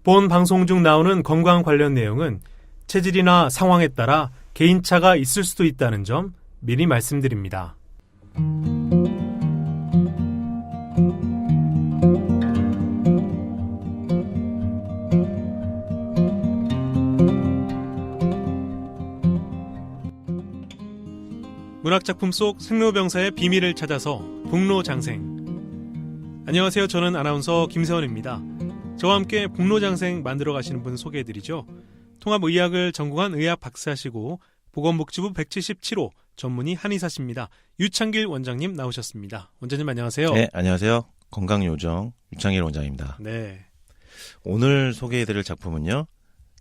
본 방송 중 나오는 건강 관련 내용은 체질이나 상황에 따라 개인차가 있을 수도 있다는 점 미리 말씀드립니다. 문학작품 속 생로병사의 비밀을 찾아서 북로장생. 안녕하세요. 저는 아나운서 김세원입니다. 저와 함께 북로장생 만들어 가시는 분 소개해드리죠. 통합의학을 전공한 의학 박사시고 보건복지부 177호 전문의 한의사십니다. 유창길 원장님 나오셨습니다. 원장님 안녕하세요. 네, 안녕하세요. 건강요정 유창길 원장입니다. 네. 오늘 소개해드릴 작품은요.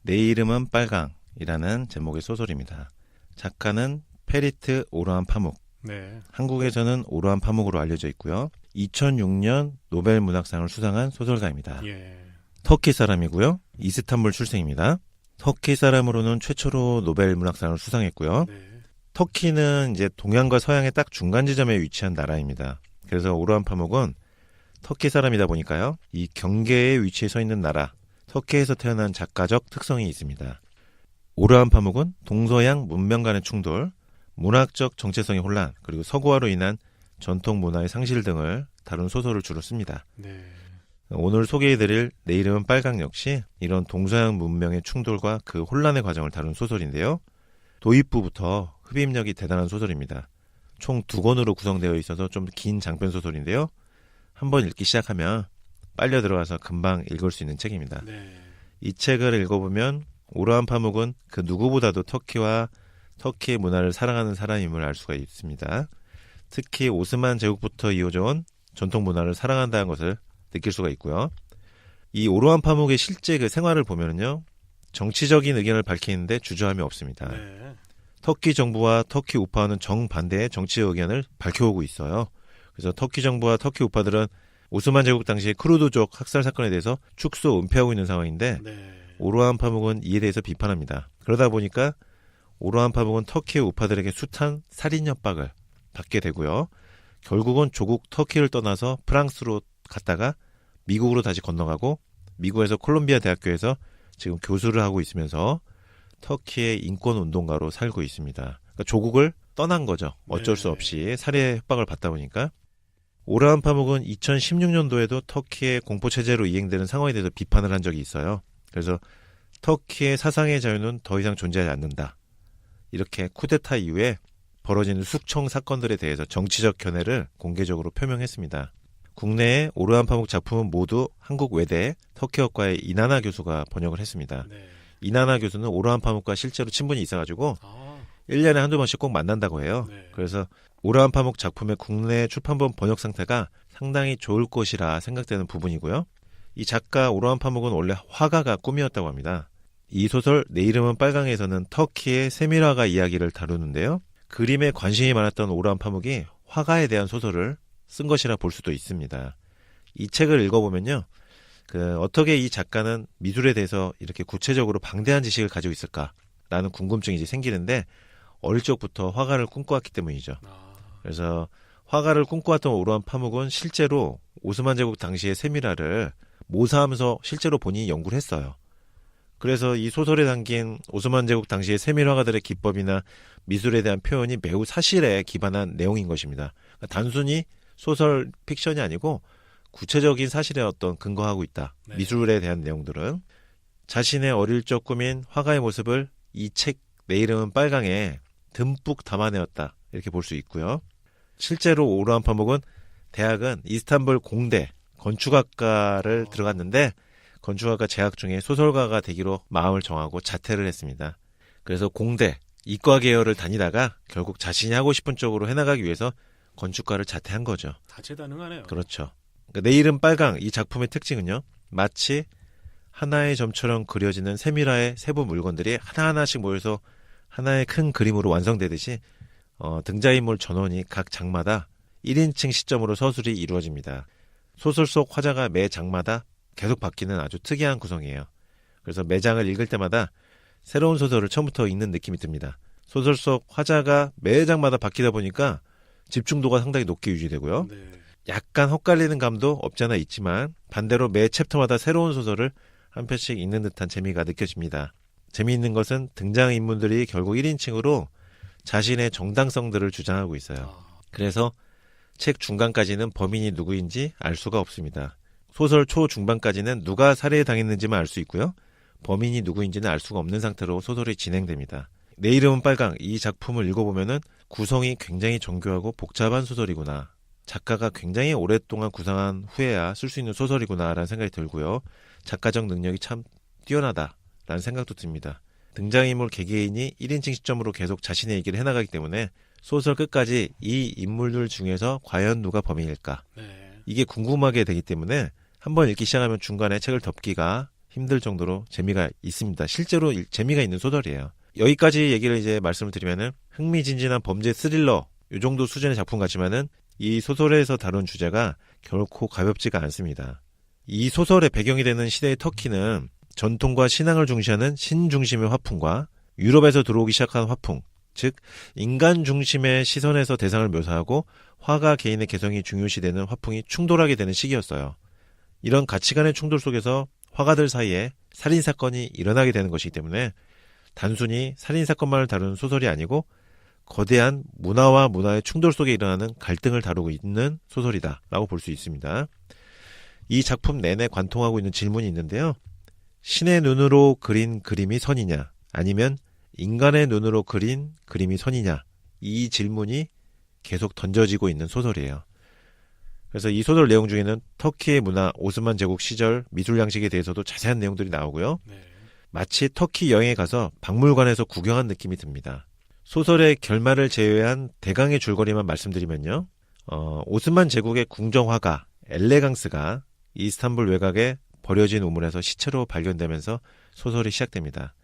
내 이름은 빨강이라는 제목의 소설입니다. 작가는 페리트 오르안 파묵. 네. 한국에서는 오르안 파묵으로 알려져 있고요. 2006년 노벨 문학상을 수상한 소설가입니다. 예. 터키 사람이고요. 이스탄불 출생입니다. 터키 사람으로는 최초로 노벨 문학상을 수상했고요. 네. 터키는 이제 동양과 서양의 딱 중간 지점에 위치한 나라입니다. 그래서 오르안 파묵은 터키 사람이다 보니까요. 이 경계에 위치해 서 있는 나라, 터키에서 태어난 작가적 특성이 있습니다. 오르안 파묵은 동서양 문명 간의 충돌, 문학적 정체성의 혼란, 그리고 서구화로 인한 전통 문화의 상실 등을 다룬 소설을 주로 씁니다. 네. 오늘 소개해드릴 내 이름은 빨강 역시 이런 동서양 문명의 충돌과 그 혼란의 과정을 다룬 소설인데요. 도입부부터 흡입력이 대단한 소설입니다. 총 2권으로 구성되어 있어서 좀 긴 장편 소설인데요. 한번 읽기 시작하면 빨려 들어가서 금방 읽을 수 있는 책입니다. 네. 이 책을 읽어보면 오르안 파묵은 그 누구보다도 터키와 터키의 문화를 사랑하는 사람임을 알 수가 있습니다. 특히 오스만 제국부터 이어져 온 전통 문화를 사랑한다는 것을 느낄 수가 있고요. 이 오르안 파묵의 실제 그 생활을 보면요. 정치적인 의견을 밝히는데 주저함이 없습니다. 네. 터키 정부와 터키 우파는 정반대의 정치 의견을 밝혀오고 있어요. 그래서 터키 정부와 터키 우파들은 오스만 제국 당시 크루드족 학살 사건에 대해서 축소 은폐하고 있는 상황인데 네. 오르안 파묵은 이에 대해서 비판합니다. 그러다 보니까 오르안 파묵은 터키의 우파들에게 숱한 살인 협박을 받게 되고요. 결국은 조국 터키를 떠나서 프랑스로 갔다가 미국으로 다시 건너가고 미국에서 콜롬비아 대학교에서 지금 교수를 하고 있으면서 터키의 인권운동가로 살고 있습니다. 그러니까 조국을 떠난 거죠. 어쩔 수 없이 살해 협박을 받다 보니까. 오르안 파묵은 2016년도에도 터키의 공포체제로 이행되는 상황에 대해서 비판을 한 적이 있어요. 그래서 터키의 사상의 자유는 더 이상 존재하지 않는다. 이렇게 쿠데타 이후에 벌어지는 숙청 사건들에 대해서 정치적 견해를 공개적으로 표명했습니다. 국내에 오르안 파묵 작품은 모두 한국 외대 터키어과의 이나나 교수가 번역을 했습니다. 네. 이나나 교수는 오르안 파묵과 실제로 친분이 있어가지고 1년에 한두 번씩 꼭 만난다고 해요. 네. 그래서 오르안 파묵 작품의 국내 출판본 번역 상태가 상당히 좋을 것이라 생각되는 부분이고요. 이 작가 오르안 파묵은 원래 화가가 꿈이었다고 합니다. 이 소설 내 이름은 빨강에서는 터키의 세밀화가 이야기를 다루는데요. 그림에 관심이 많았던 오르안 파묵이 화가에 대한 소설을 쓴 것이라 볼 수도 있습니다. 이 책을 읽어보면요. 어떻게 이 작가는 미술에 대해서 이렇게 구체적으로 방대한 지식을 가지고 있을까라는 궁금증이 이제 생기는데 어릴 적부터 화가를 꿈꿔왔기 때문이죠. 그래서 화가를 꿈꿔왔던 오르안 파묵은 실제로 오스만 제국 당시의 세밀화를 모사하면서 실제로 본인이 연구를 했어요. 그래서 이 소설에 담긴 오스만 제국 당시의 세밀 화가들의 기법이나 미술에 대한 표현이 매우 사실에 기반한 내용인 것입니다. 그러니까 단순히 소설 픽션이 아니고 구체적인 사실에 어떤 근거하고 있다. 네. 미술에 대한 내용들은 자신의 어릴 적 꿈인 화가의 모습을 이 책 내 이름은 빨강에 듬뿍 담아내었다. 이렇게 볼 수 있고요. 실제로 오르안 파묵은 대학은 이스탄불 공대 건축학과를 들어갔는데 건축학과 재학 중에 소설가가 되기로 마음을 정하고 자퇴를 했습니다. 그래서 공대, 이과 계열을 다니다가 결국 자신이 하고 싶은 쪽으로 해나가기 위해서 건축과를 자퇴한 거죠. 다재다능하네요. 그렇죠. 그러니까 내 이름 빨강 이 작품의 특징은요. 마치 하나의 점처럼 그려지는 세밀화의 세부 물건들이 하나하나씩 모여서 하나의 큰 그림으로 완성되듯이 등장인물 전원이 각 장마다 1인칭 시점으로 서술이 이루어집니다. 소설 속 화자가 매 장마다 계속 바뀌는 아주 특이한 구성이에요. 그래서 매 장을 읽을 때마다 새로운 소설을 처음부터 읽는 느낌이 듭니다. 소설 속 화자가 매 장마다 바뀌다 보니까 집중도가 상당히 높게 유지되고요. 네. 약간 헛갈리는 감도 없지 않아 있지만 반대로 매 챕터마다 새로운 소설을 한 편씩 읽는 듯한 재미가 느껴집니다. 재미있는 것은 등장인물들이 결국 1인칭으로 자신의 정당성들을 주장하고 있어요. 그래서 책 중간까지는 범인이 누구인지 알 수가 없습니다. 소설 초중반까지는 누가 살해당했는지만 알 수 있고요. 범인이 누구인지는 알 수가 없는 상태로 소설이 진행됩니다. 내 이름은 빨강, 이 작품을 읽어보면은 구성이 굉장히 정교하고 복잡한 소설이구나. 작가가 굉장히 오랫동안 구상한 후에야 쓸 수 있는 소설이구나 라는 생각이 들고요. 작가적 능력이 참 뛰어나다라는 생각도 듭니다. 등장인물 개개인이 1인칭 시점으로 계속 자신의 얘기를 해나가기 때문에 소설 끝까지 이 인물들 중에서 과연 누가 범인일까? 이게 궁금하게 되기 때문에 한번 읽기 시작하면 중간에 책을 덮기가 힘들 정도로 재미가 있습니다. 실제로 재미가 있는 소설이에요. 여기까지 얘기를 이제 말씀을 드리면은 흥미진진한 범죄 스릴러 이 정도 수준의 작품 같지만은 이 소설에서 다룬 주제가 결코 가볍지가 않습니다. 이 소설의 배경이 되는 시대의 터키는 전통과 신앙을 중시하는 신중심의 화풍과 유럽에서 들어오기 시작한 화풍, 즉 인간 중심의 시선에서 대상을 묘사하고 화가 개인의 개성이 중요시되는 화풍이 충돌하게 되는 시기였어요. 이런 가치관의 충돌 속에서 화가들 사이에 살인사건이 일어나게 되는 것이기 때문에 단순히 살인사건만을 다루는 소설이 아니고 거대한 문화와 문화의 충돌 속에 일어나는 갈등을 다루고 있는 소설이다 라고 볼 수 있습니다. 이 작품 내내 관통하고 있는 질문이 있는데요. 신의 눈으로 그린 그림이 선이냐 아니면 인간의 눈으로 그린 그림이 선이냐, 이 질문이 계속 던져지고 있는 소설이에요. 그래서 이 소설 내용 중에는 터키의 문화, 오스만 제국 시절 미술 양식에 대해서도 자세한 내용들이 나오고요. 마치 터키 여행에 가서 박물관에서 구경한 느낌이 듭니다. 소설의 결말을 제외한 대강의 줄거리만 말씀드리면요. 오스만 제국의 궁정화가 엘레강스가 이스탄불 외곽에 버려진 우물에서 시체로 발견되면서 소설이 시작됩니다.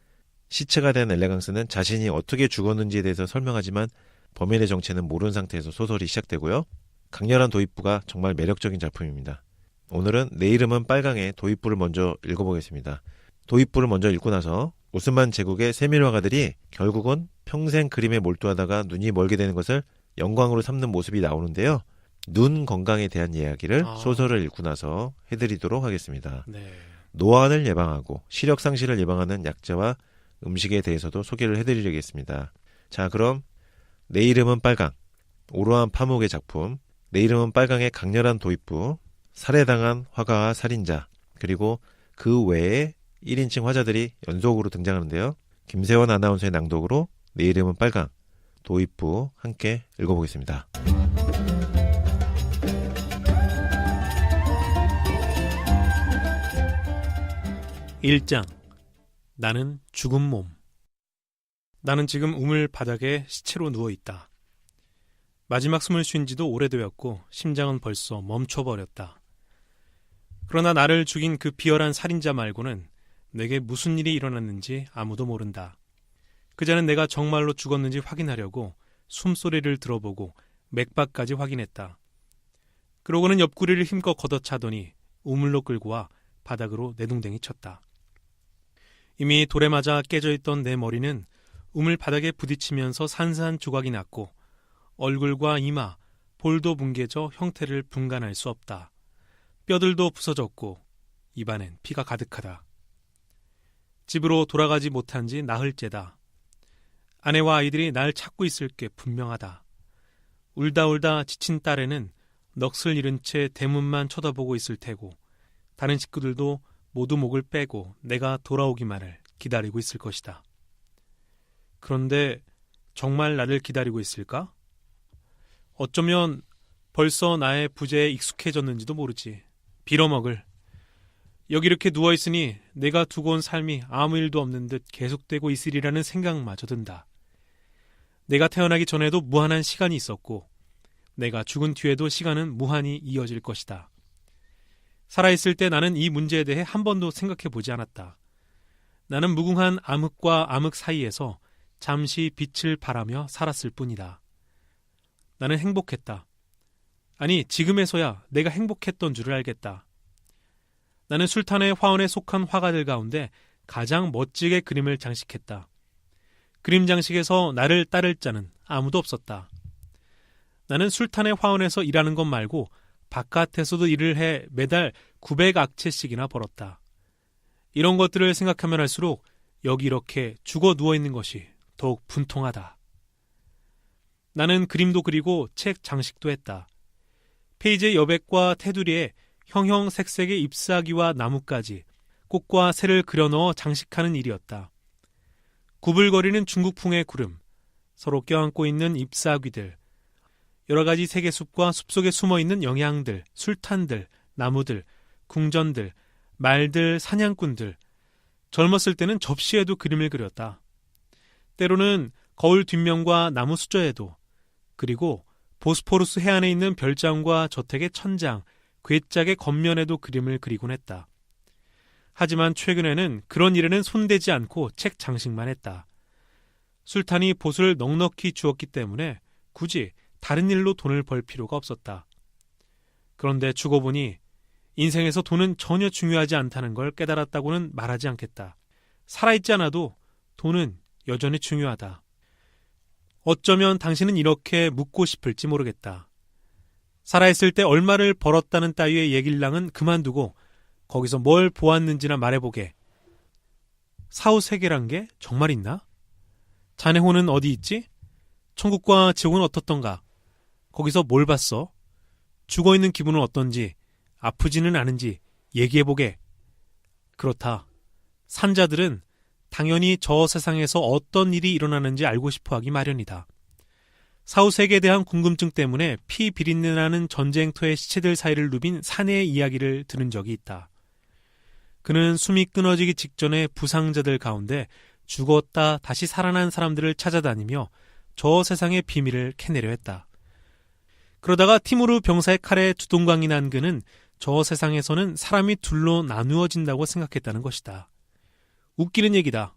시체가 된 엘레강스는 자신이 어떻게 죽었는지에 대해서 설명하지만 범인의 정체는 모르는 상태에서 소설이 시작되고요. 강렬한 도입부가 정말 매력적인 작품입니다. 오늘은 내 이름은 빨강의 도입부를 먼저 읽어보겠습니다. 도입부를 먼저 읽고 나서 오스만 제국의 세밀화가들이 결국은 평생 그림에 몰두하다가 눈이 멀게 되는 것을 영광으로 삼는 모습이 나오는데요. 눈 건강에 대한 이야기를 소설을 읽고 나서 해드리도록 하겠습니다. 노안을 예방하고 시력 상실을 예방하는 약재와 음식에 대해서도 소개를 해드리겠습니다. 자, 그럼 내 이름은 빨강, 오로한 파묵의 작품, 내 이름은 빨강의 강렬한 도입부, 살해당한 화가와 살인자, 그리고 그 외에 1인칭 화자들이 연속으로 등장하는데요. 김세원 아나운서의 낭독으로 내 이름은 빨강, 도입부 함께 읽어보겠습니다. 일장. 나는 죽은 몸. 나는 지금 우물 바닥에 시체로 누워있다. 마지막 숨을 쉰 지도 오래되었고 심장은 벌써 멈춰버렸다. 그러나 나를 죽인 그 비열한 살인자 말고는 내게 무슨 일이 일어났는지 아무도 모른다. 그자는 내가 정말로 죽었는지 확인하려고 숨소리를 들어보고 맥박까지 확인했다. 그러고는 옆구리를 힘껏 걷어차더니 우물로 끌고 와 바닥으로 내동댕이 쳤다. 이미 돌에 맞아 깨져있던 내 머리는 우물 바닥에 부딪히면서 산산 조각이 났고 얼굴과 이마, 볼도 뭉개져 형태를 분간할 수 없다. 뼈들도 부서졌고 입안엔 피가 가득하다. 집으로 돌아가지 못한 지 나흘째다. 아내와 아이들이 날 찾고 있을 게 분명하다. 울다 지친 딸애는 넋을 잃은 채 대문만 쳐다보고 있을 테고 다른 식구들도 모두 목을 빼고 내가 돌아오기만을 기다리고 있을 것이다. 그런데 정말 나를 기다리고 있을까? 어쩌면 벌써 나의 부재에 익숙해졌는지도 모르지. 빌어먹을. 여기 이렇게 누워있으니 내가 두고 온 삶이 아무 일도 없는 듯 계속되고 있으리라는 생각마저 든다. 내가 태어나기 전에도 무한한 시간이 있었고 내가 죽은 뒤에도 시간은 무한히 이어질 것이다. 살아있을 때 나는 이 문제에 대해 한 번도 생각해보지 않았다. 나는 무궁한 암흑과 암흑 사이에서 잠시 빛을 발하며 살았을 뿐이다. 나는 행복했다. 아니, 지금에서야 내가 행복했던 줄을 알겠다. 나는 술탄의 화원에 속한 화가들 가운데 가장 멋지게 그림을 장식했다. 그림 장식에서 나를 따를 자는 아무도 없었다. 나는 술탄의 화원에서 일하는 것 말고 바깥에서도 일을 해 매달 900악체씩이나 벌었다. 이런 것들을 생각하면 할수록 여기 이렇게 죽어 누워있는 것이 더욱 분통하다. 나는 그림도 그리고 책 장식도 했다. 페이지의 여백과 테두리에 형형색색의 잎사귀와 나뭇가지, 꽃과 새를 그려넣어 장식하는 일이었다. 구불거리는 중국풍의 구름, 서로 껴안고 있는 잎사귀들, 여러 가지 세계숲과 숲속에 숨어있는 영양들, 술탄들, 나무들, 궁전들, 말들, 사냥꾼들. 젊었을 때는 접시에도 그림을 그렸다. 때로는 거울 뒷면과 나무 수저에도, 그리고 보스포루스 해안에 있는 별장과 저택의 천장, 괴짝의 겉면에도 그림을 그리곤 했다. 하지만 최근에는 그런 일에는 손대지 않고 책 장식만 했다. 술탄이 보수를 넉넉히 주었기 때문에 굳이 다른 일로 돈을 벌 필요가 없었다. 그런데 죽어 보니 인생에서 돈은 전혀 중요하지 않다는 걸 깨달았다고는 말하지 않겠다. 살아있지 않아도 돈은 여전히 중요하다. 어쩌면 당신은 이렇게 묻고 싶을지 모르겠다. 살아있을 때 얼마를 벌었다는 따위의 얘길랑은 그만두고 거기서 뭘 보았는지나 말해보게. 사후세계란 게 정말 있나? 자네 혼은 어디 있지? 천국과 지옥은 어떻던가? 거기서 뭘 봤어? 죽어있는 기분은 어떤지, 아프지는 않은지 얘기해보게. 그렇다. 산자들은 당연히 저 세상에서 어떤 일이 일어나는지 알고 싶어하기 마련이다. 사후세계에 대한 궁금증 때문에 피 비린내나는 전쟁터의 시체들 사이를 누빈 사내의 이야기를 들은 적이 있다. 그는 숨이 끊어지기 직전에 부상자들 가운데 죽었다 다시 살아난 사람들을 찾아다니며 저 세상의 비밀을 캐내려 했다. 그러다가 티무르 병사의 칼에 두동강이 난 그는 저 세상에서는 사람이 둘로 나누어진다고 생각했다는 것이다. 웃기는 얘기다.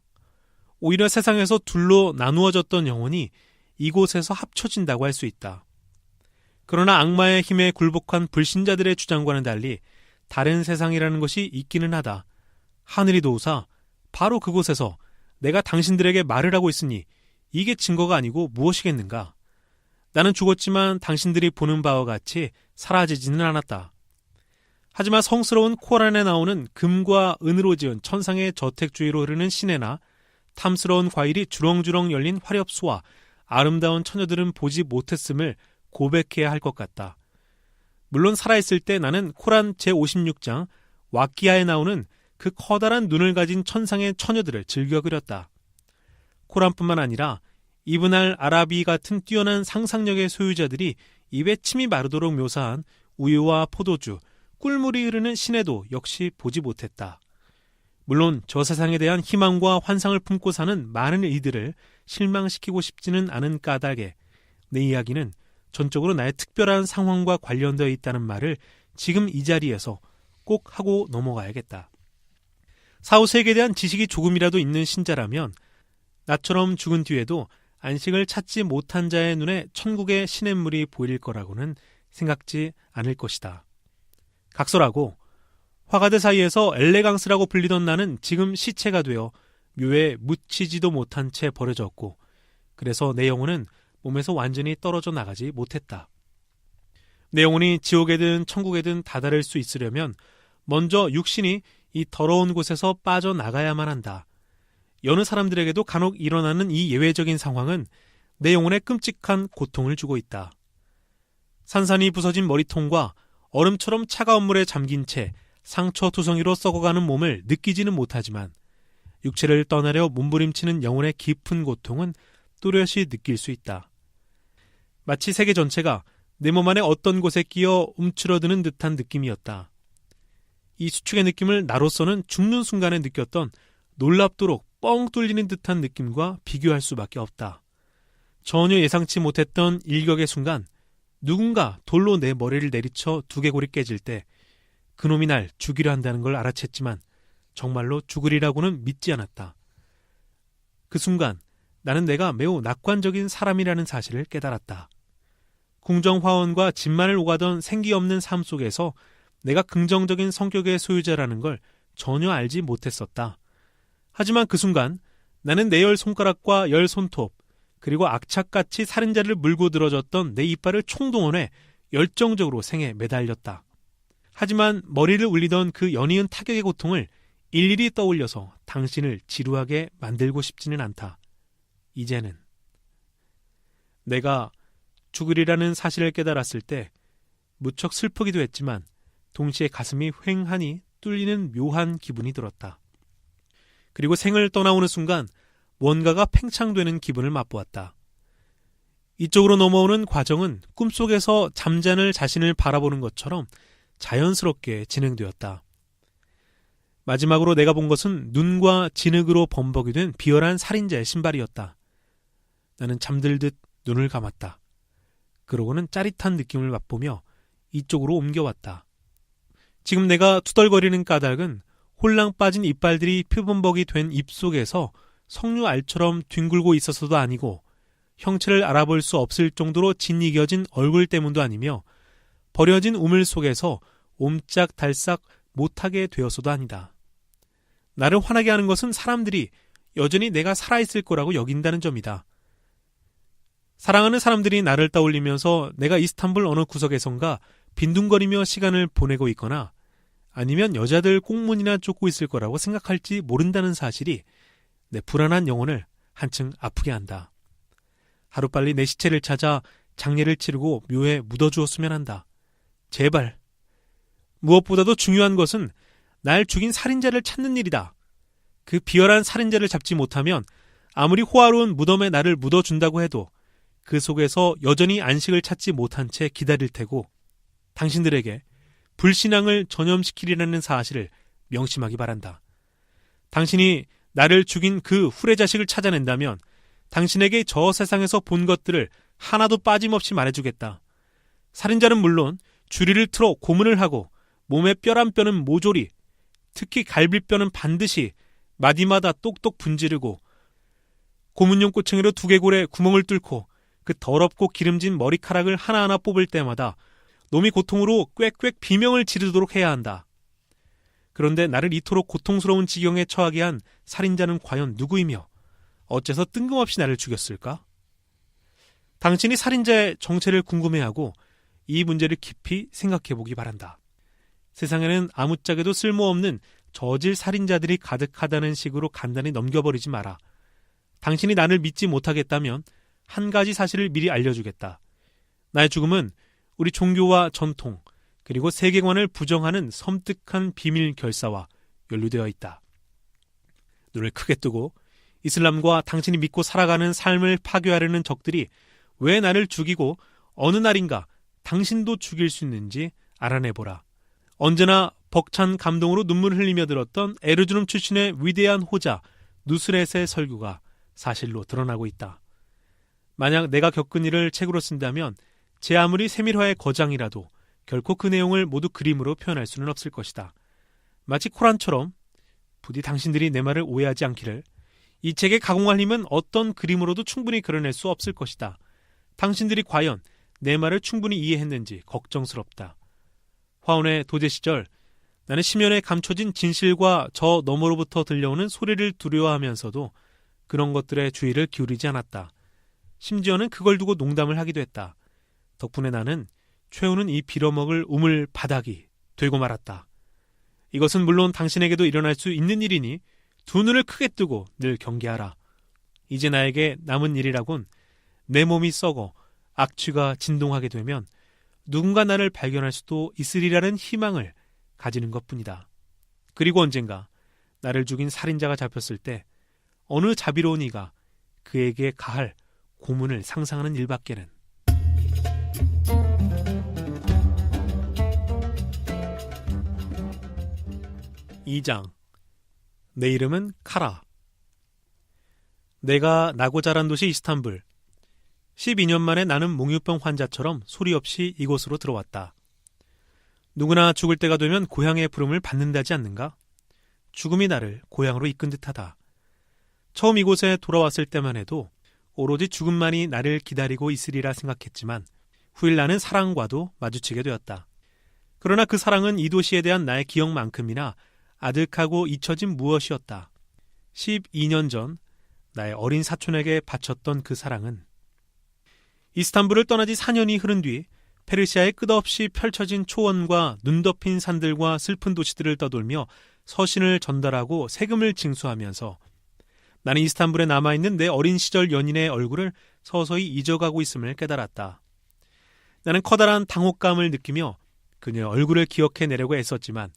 오히려 세상에서 둘로 나누어졌던 영혼이 이곳에서 합쳐진다고 할 수 있다. 그러나 악마의 힘에 굴복한 불신자들의 주장과는 달리 다른 세상이라는 것이 있기는 하다. 하늘이 도우사 바로 그곳에서 내가 당신들에게 말을 하고 있으니 이게 증거가 아니고 무엇이겠는가? 나는 죽었지만 당신들이 보는 바와 같이 사라지지는 않았다. 하지만 성스러운 코란에 나오는 금과 은으로 지은 천상의 저택 주위로 흐르는 시내나 탐스러운 과일이 주렁주렁 열린 화렵수와 아름다운 처녀들은 보지 못했음을 고백해야 할 것 같다. 물론 살아있을 때 나는 코란 제56장 왁기야에 나오는 그 커다란 눈을 가진 천상의 처녀들을 즐겨 그렸다. 코란뿐만 아니라 이브н 알아비 같은 뛰어난 상상력의 소유자들이 입에 침이 마르도록 묘사한 우유와 포도주, 꿀물이 흐르는 시내도 역시 보지 못했다. 물론 저 세상에 대한 희망과 환상을 품고 사는 많은 이들을 실망시키고 싶지는 않은 까닭에 내 이야기는 전적으로 나의 특별한 상황과 관련되어 있다는 말을 지금 이 자리에서 꼭 하고 넘어가야겠다. 사후세계에 대한 지식이 조금이라도 있는 신자라면 나처럼 죽은 뒤에도 안식을 찾지 못한 자의 눈에 천국의 시냇물이 보일 거라고는 생각지 않을 것이다. 각설하고 화가들 사이에서 엘레강스라고 불리던 나는 지금 시체가 되어 묘에 묻히지도 못한 채 버려졌고 그래서 내 영혼은 몸에서 완전히 떨어져 나가지 못했다. 내 영혼이 지옥에든 천국에든 다다를 수 있으려면 먼저 육신이 이 더러운 곳에서 빠져나가야만 한다. 여느 사람들에게도 간혹 일어나는 이 예외적인 상황은 내 영혼에 끔찍한 고통을 주고 있다. 산산이 부서진 머리통과 얼음처럼 차가운 물에 잠긴 채 상처투성이로 썩어가는 몸을 느끼지는 못하지만 육체를 떠나려 몸부림치는 영혼의 깊은 고통은 또렷이 느낄 수 있다. 마치 세계 전체가 내 몸 안에 어떤 곳에 끼어 움츠러드는 듯한 느낌이었다. 이 수축의 느낌을 나로서는 죽는 순간에 느꼈던 놀랍도록 뻥 뚫리는 듯한 느낌과 비교할 수밖에 없다. 전혀 예상치 못했던 일격의 순간 누군가 돌로 내 머리를 내리쳐 두개골이 깨질 때 그놈이 날 죽이려 한다는 걸 알아챘지만 정말로 죽으리라고는 믿지 않았다. 그 순간 나는 내가 매우 낙관적인 사람이라는 사실을 깨달았다. 궁정화원과 집만을 오가던 생기 없는 삶 속에서 내가 긍정적인 성격의 소유자라는 걸 전혀 알지 못했었다. 하지만 그 순간 나는 내 열 손가락과 열 손톱 그리고 악착같이 살인자를 물고 들어졌던 내 이빨을 총동원해 열정적으로 생에 매달렸다. 하지만 머리를 울리던 그 연이은 타격의 고통을 일일이 떠올려서 당신을 지루하게 만들고 싶지는 않다. 이제는 내가 죽으리라는 사실을 깨달았을 때 무척 슬프기도 했지만 동시에 가슴이 휑하니 뚫리는 묘한 기분이 들었다. 그리고 생을 떠나오는 순간 뭔가가 팽창되는 기분을 맛보았다. 이쪽으로 넘어오는 과정은 꿈속에서 잠자는 자신을 바라보는 것처럼 자연스럽게 진행되었다. 마지막으로 내가 본 것은 눈과 진흙으로 범벅이 된 비열한 살인자의 신발이었다. 나는 잠들듯 눈을 감았다. 그러고는 짜릿한 느낌을 맛보며 이쪽으로 옮겨왔다. 지금 내가 투덜거리는 까닭은 홀랑 빠진 이빨들이 표범벅이 된 입속에서 석류알처럼 뒹굴고 있어서도 아니고 형체를 알아볼 수 없을 정도로 짓이겨진 얼굴 때문도 아니며 버려진 우물 속에서 옴짝달싹 못하게 되어서도 아니다. 나를 화나게 하는 것은 사람들이 여전히 내가 살아있을 거라고 여긴다는 점이다. 사랑하는 사람들이 나를 떠올리면서 내가 이스탄불 어느 구석에선가 빈둥거리며 시간을 보내고 있거나 아니면 여자들 꽁문이나 쫓고 있을 거라고 생각할지 모른다는 사실이 내 불안한 영혼을 한층 아프게 한다. 하루빨리 내 시체를 찾아 장례를 치르고 묘에 묻어주었으면 한다. 제발. 무엇보다도 중요한 것은 날 죽인 살인자를 찾는 일이다. 그 비열한 살인자를 잡지 못하면 아무리 호화로운 무덤에 나를 묻어준다고 해도 그 속에서 여전히 안식을 찾지 못한 채 기다릴 테고 당신들에게 불신앙을 전염시키리라는 사실을 명심하기 바란다. 당신이 나를 죽인 그 후레자식을 찾아낸다면 당신에게 저 세상에서 본 것들을 하나도 빠짐없이 말해주겠다. 살인자는 물론 주리를 틀어 고문을 하고 몸의 뼈 한 뼈는 모조리, 특히 갈비뼈는 반드시 마디마다 똑똑 분지르고 고문용 꼬챙이로 두개골에 구멍을 뚫고 그 더럽고 기름진 머리카락을 하나하나 뽑을 때마다 놈이 고통으로 꽥꽥 비명을 지르도록 해야 한다. 그런데 나를 이토록 고통스러운 지경에 처하게 한 살인자는 과연 누구이며 어째서 뜬금없이 나를 죽였을까? 당신이 살인자의 정체를 궁금해하고 이 문제를 깊이 생각해보기 바란다. 세상에는 아무짝에도 쓸모없는 저질 살인자들이 가득하다는 식으로 간단히 넘겨버리지 마라. 당신이 나를 믿지 못하겠다면 한 가지 사실을 미리 알려주겠다. 나의 죽음은 우리 종교와 전통 그리고 세계관을 부정하는 섬뜩한 비밀 결사와 연루되어 있다. 눈을 크게 뜨고 이슬람과 당신이 믿고 살아가는 삶을 파괴하려는 적들이 왜 나를 죽이고 어느 날인가 당신도 죽일 수 있는지 알아내보라. 언제나 벅찬 감동으로 눈물을 흘리며 들었던 에르주름 출신의 위대한 호자 누스렛의 설교가 사실로 드러나고 있다. 만약 내가 겪은 일을 책으로 쓴다면 제 아무리 세밀화의 거장이라도 결코 그 내용을 모두 그림으로 표현할 수는 없을 것이다. 마치 코란처럼 부디 당신들이 내 말을 오해하지 않기를. 이 책의 가공할 힘은 어떤 그림으로도 충분히 그려낼 수 없을 것이다. 당신들이 과연 내 말을 충분히 이해했는지 걱정스럽다. 화원의 도제 시절 나는 심연에 감춰진 진실과 저 너머로부터 들려오는 소리를 두려워하면서도 그런 것들에 주의를 기울이지 않았다. 심지어는 그걸 두고 농담을 하기도 했다. 덕분에 나는 최후는 이 빌어먹을 우물 바닥이 되고 말았다. 이것은 물론 당신에게도 일어날 수 있는 일이니 두 눈을 크게 뜨고 늘 경계하라. 이제 나에게 남은 일이라곤 내 몸이 썩어 악취가 진동하게 되면 누군가 나를 발견할 수도 있으리라는 희망을 가지는 것뿐이다. 그리고 언젠가 나를 죽인 살인자가 잡혔을 때 어느 자비로운 이가 그에게 가할 고문을 상상하는 일밖에는. 이 장. 내 이름은 카라. 내가 나고 자란 도시 이스탄불. 12년 만에 나는 몽유병 환자처럼 소리 없이 이곳으로 들어왔다. 누구나 죽을 때가 되면 고향의 부름을 받는다지 않는가? 죽음이 나를 고향으로 이끈 듯하다. 처음 이곳에 돌아왔을 때만 해도 오로지 죽음만이 나를 기다리고 있으리라 생각했지만 후일 나는 사랑과도 마주치게 되었다. 그러나 그 사랑은 이 도시에 대한 나의 기억만큼이나 아득하고 잊혀진 무엇이었다. 12년 전 나의 어린 사촌에게 바쳤던 그 사랑은 이스탄불을 떠나지 4년이 흐른 뒤 페르시아의 끝없이 펼쳐진 초원과 눈 덮인 산들과 슬픈 도시들을 떠돌며 서신을 전달하고 세금을 징수하면서 나는 이스탄불에 남아있는 내 어린 시절 연인의 얼굴을 서서히 잊어가고 있음을 깨달았다. 나는 커다란 당혹감을 느끼며 그녀의 얼굴을 기억해내려고 애썼지만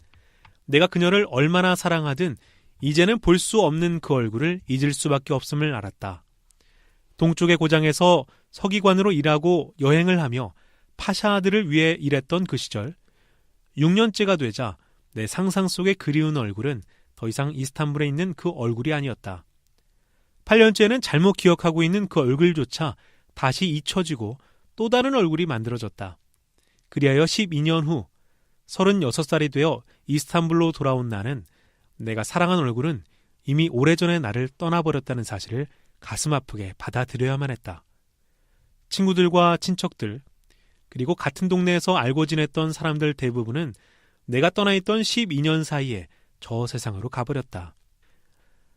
내가 그녀를 얼마나 사랑하든 이제는 볼 수 없는 그 얼굴을 잊을 수밖에 없음을 알았다. 동쪽의 고장에서 서기관으로 일하고 여행을 하며 파샤들을 위해 일했던 그 시절, 6년째가 되자 내 상상 속의 그리운 얼굴은 더 이상 이스탄불에 있는 그 얼굴이 아니었다. 8년째는 잘못 기억하고 있는 그 얼굴조차 다시 잊혀지고 또 다른 얼굴이 만들어졌다. 그리하여 12년 후 36살이 되어 이스탄불로 돌아온 나는 내가 사랑한 얼굴은 이미 오래전에 나를 떠나버렸다는 사실을 가슴 아프게 받아들여야만 했다. 친구들과 친척들, 그리고 같은 동네에서 알고 지냈던 사람들 대부분은 내가 떠나있던 12년 사이에 저 세상으로 가버렸다.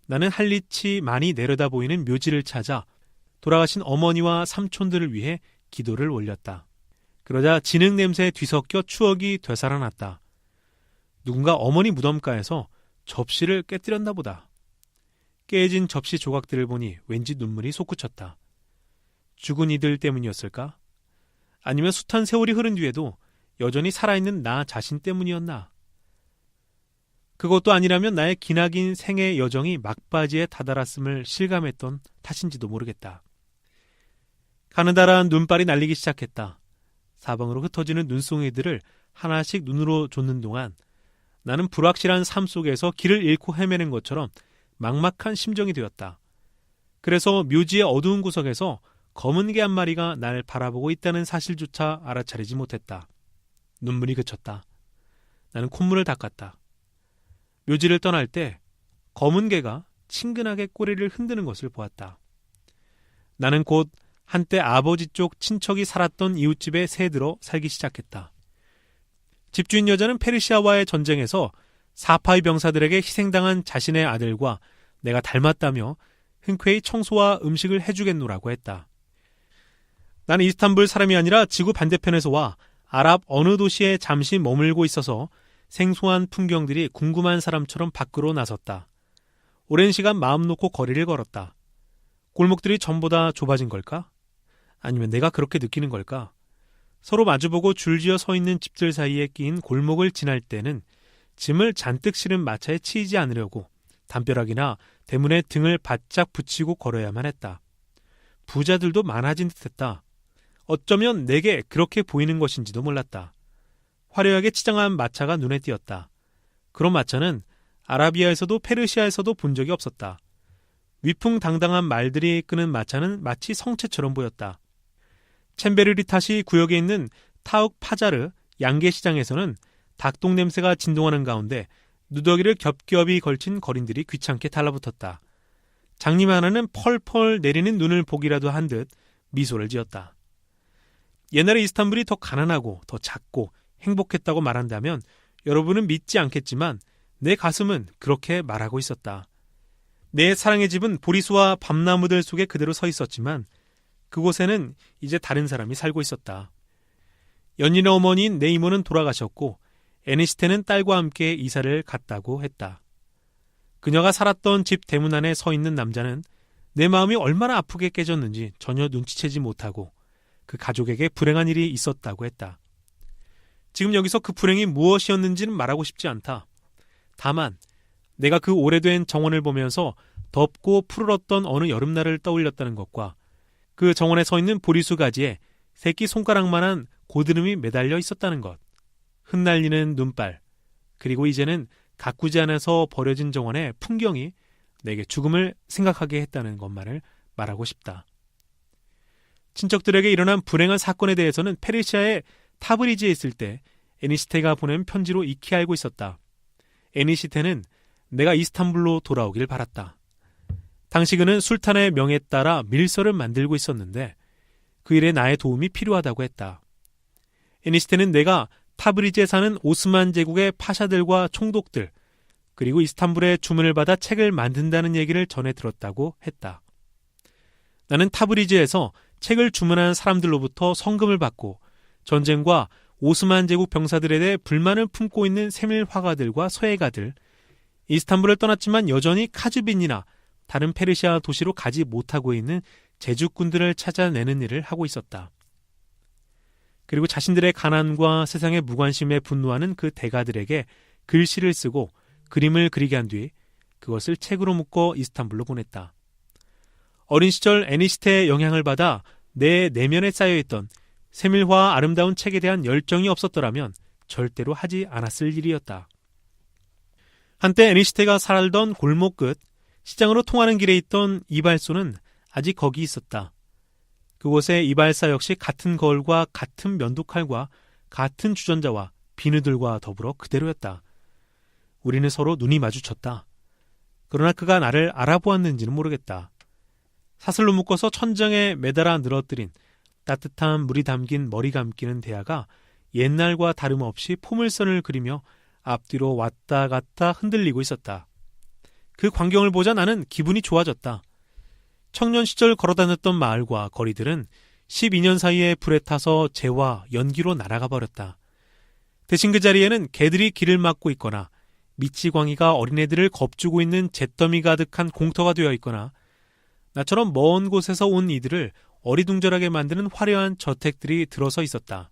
나는 한리치 많이 내려다 보이는 묘지를 찾아 돌아가신 어머니와 삼촌들을 위해 기도를 올렸다. 그러자 진흙 냄새에 뒤섞여 추억이 되살아났다. 누군가 어머니 무덤가에서 접시를 깨뜨렸나 보다. 깨진 접시 조각들을 보니 왠지 눈물이 솟구쳤다. 죽은 이들 때문이었을까? 아니면 숱한 세월이 흐른 뒤에도 여전히 살아있는 나 자신 때문이었나? 그것도 아니라면 나의 기나긴 생애 여정이 막바지에 다다랐음을 실감했던 탓인지도 모르겠다. 가느다란 눈발이 날리기 시작했다. 사방으로 흩어지는 눈송이들을 하나씩 눈으로 좇는 동안 나는 불확실한 삶 속에서 길을 잃고 헤매는 것처럼 막막한 심정이 되었다. 그래서 묘지의 어두운 구석에서 검은 개 한 마리가 날 바라보고 있다는 사실조차 알아차리지 못했다. 눈물이 그쳤다. 나는 콧물을 닦았다. 묘지를 떠날 때 검은 개가 친근하게 꼬리를 흔드는 것을 보았다. 나는 곧 한때 아버지 쪽 친척이 살았던 이웃집에 새들어 살기 시작했다. 집주인 여자는 페르시아와의 전쟁에서 사파이 병사들에게 희생당한 자신의 아들과 내가 닮았다며 흔쾌히 청소와 음식을 해주겠노라고 했다. 나는 이스탄불 사람이 아니라 지구 반대편에서 와 아랍 어느 도시에 잠시 머물고 있어서 생소한 풍경들이 궁금한 사람처럼 밖으로 나섰다. 오랜 시간 마음 놓고 거리를 걸었다. 골목들이 전보다 좁아진 걸까? 아니면 내가 그렇게 느끼는 걸까? 서로 마주보고 줄지어 서 있는 집들 사이에 끼인 골목을 지날 때는 짐을 잔뜩 실은 마차에 치이지 않으려고 담벼락이나 대문에 등을 바짝 붙이고 걸어야만 했다. 부자들도 많아진 듯했다. 어쩌면 내게 그렇게 보이는 것인지도 몰랐다. 화려하게 치장한 마차가 눈에 띄었다. 그런 마차는 아라비아에서도 페르시아에서도 본 적이 없었다. 위풍당당한 말들이 끄는 마차는 마치 성체처럼 보였다. 쳔베르리타시 구역에 있는 타욱 파자르 양계시장에서는 닭똥 냄새가 진동하는 가운데 누더기를 겹겹이 걸친 거린들이 귀찮게 달라붙었다. 장님 하나는 펄펄 내리는 눈을 보기라도 한 듯 미소를 지었다. 옛날에 이스탄불이 더 가난하고 더 작고 행복했다고 말한다면 여러분은 믿지 않겠지만 내 가슴은 그렇게 말하고 있었다. 내 사랑의 집은 보리수와 밤나무들 속에 그대로 서 있었지만 그곳에는 이제 다른 사람이 살고 있었다. 연인의 어머니인 내 이모는 돌아가셨고 애니시테는 딸과 함께 이사를 갔다고 했다. 그녀가 살았던 집 대문 안에 서 있는 남자는 내 마음이 얼마나 아프게 깨졌는지 전혀 눈치채지 못하고 그 가족에게 불행한 일이 있었다고 했다. 지금 여기서 그 불행이 무엇이었는지는 말하고 싶지 않다. 다만 내가 그 오래된 정원을 보면서 덥고 푸르렀던 어느 여름날을 떠올렸다는 것과 그 정원에 서 있는 보리수 가지에 새끼 손가락만한 고드름이 매달려 있었다는 것, 흩날리는 눈발, 그리고 이제는 가꾸지 않아서 버려진 정원의 풍경이 내게 죽음을 생각하게 했다는 것만을 말하고 싶다. 친척들에게 일어난 불행한 사건에 대해서는 페르시아의 타브리즈에 있을 때 애니시테가 보낸 편지로 익히 알고 있었다. 애니시테는 내가 이스탄불로 돌아오길 바랐다. 당시 그는 술탄의 명에 따라 밀서를 만들고 있었는데 그 일에 나의 도움이 필요하다고 했다. 애니시테는 내가 타브리즈에 사는 오스만 제국의 파샤들과 총독들 그리고 이스탄불의 주문을 받아 책을 만든다는 얘기를 전해 들었다고 했다. 나는 타브리즈에서 책을 주문한 사람들로부터 성금을 받고 전쟁과 오스만 제국 병사들에 대해 불만을 품고 있는 세밀 화가들과 서예가들 이스탄불을 떠났지만 여전히 카즈빈이나 다른 페르시아 도시로 가지 못하고 있는 제주꾼들을 찾아내는 일을 하고 있었다. 그리고 자신들의 가난과 세상의 무관심에 분노하는 그 대가들에게 글씨를 쓰고 그림을 그리게 한 뒤 그것을 책으로 묶어 이스탄불로 보냈다. 어린 시절 애니시테의 영향을 받아 내 내면에 쌓여있던 세밀화 아름다운 책에 대한 열정이 없었더라면 절대로 하지 않았을 일이었다. 한때 애니시테가 살던 골목 끝 시장으로 통하는 길에 있던 이발소는 아직 거기 있었다. 그곳에 이발사 역시 같은 거울과 같은 면도칼과 같은 주전자와 비누들과 더불어 그대로였다. 우리는 서로 눈이 마주쳤다. 그러나 그가 나를 알아보았는지는 모르겠다. 사슬로 묶어서 천장에 매달아 늘어뜨린 따뜻한 물이 담긴 머리 감기는 대야가 옛날과 다름없이 포물선을 그리며 앞뒤로 왔다 갔다 흔들리고 있었다. 그 광경을 보자 나는 기분이 좋아졌다. 청년 시절 걸어다녔던 마을과 거리들은 12년 사이에 불에 타서 재와 연기로 날아가 버렸다. 대신 그 자리에는 개들이 길을 막고 있거나 미치광이가 어린애들을 겁주고 있는 잿더미 가득한 공터가 되어 있거나 나처럼 먼 곳에서 온 이들을 어리둥절하게 만드는 화려한 저택들이 들어서 있었다.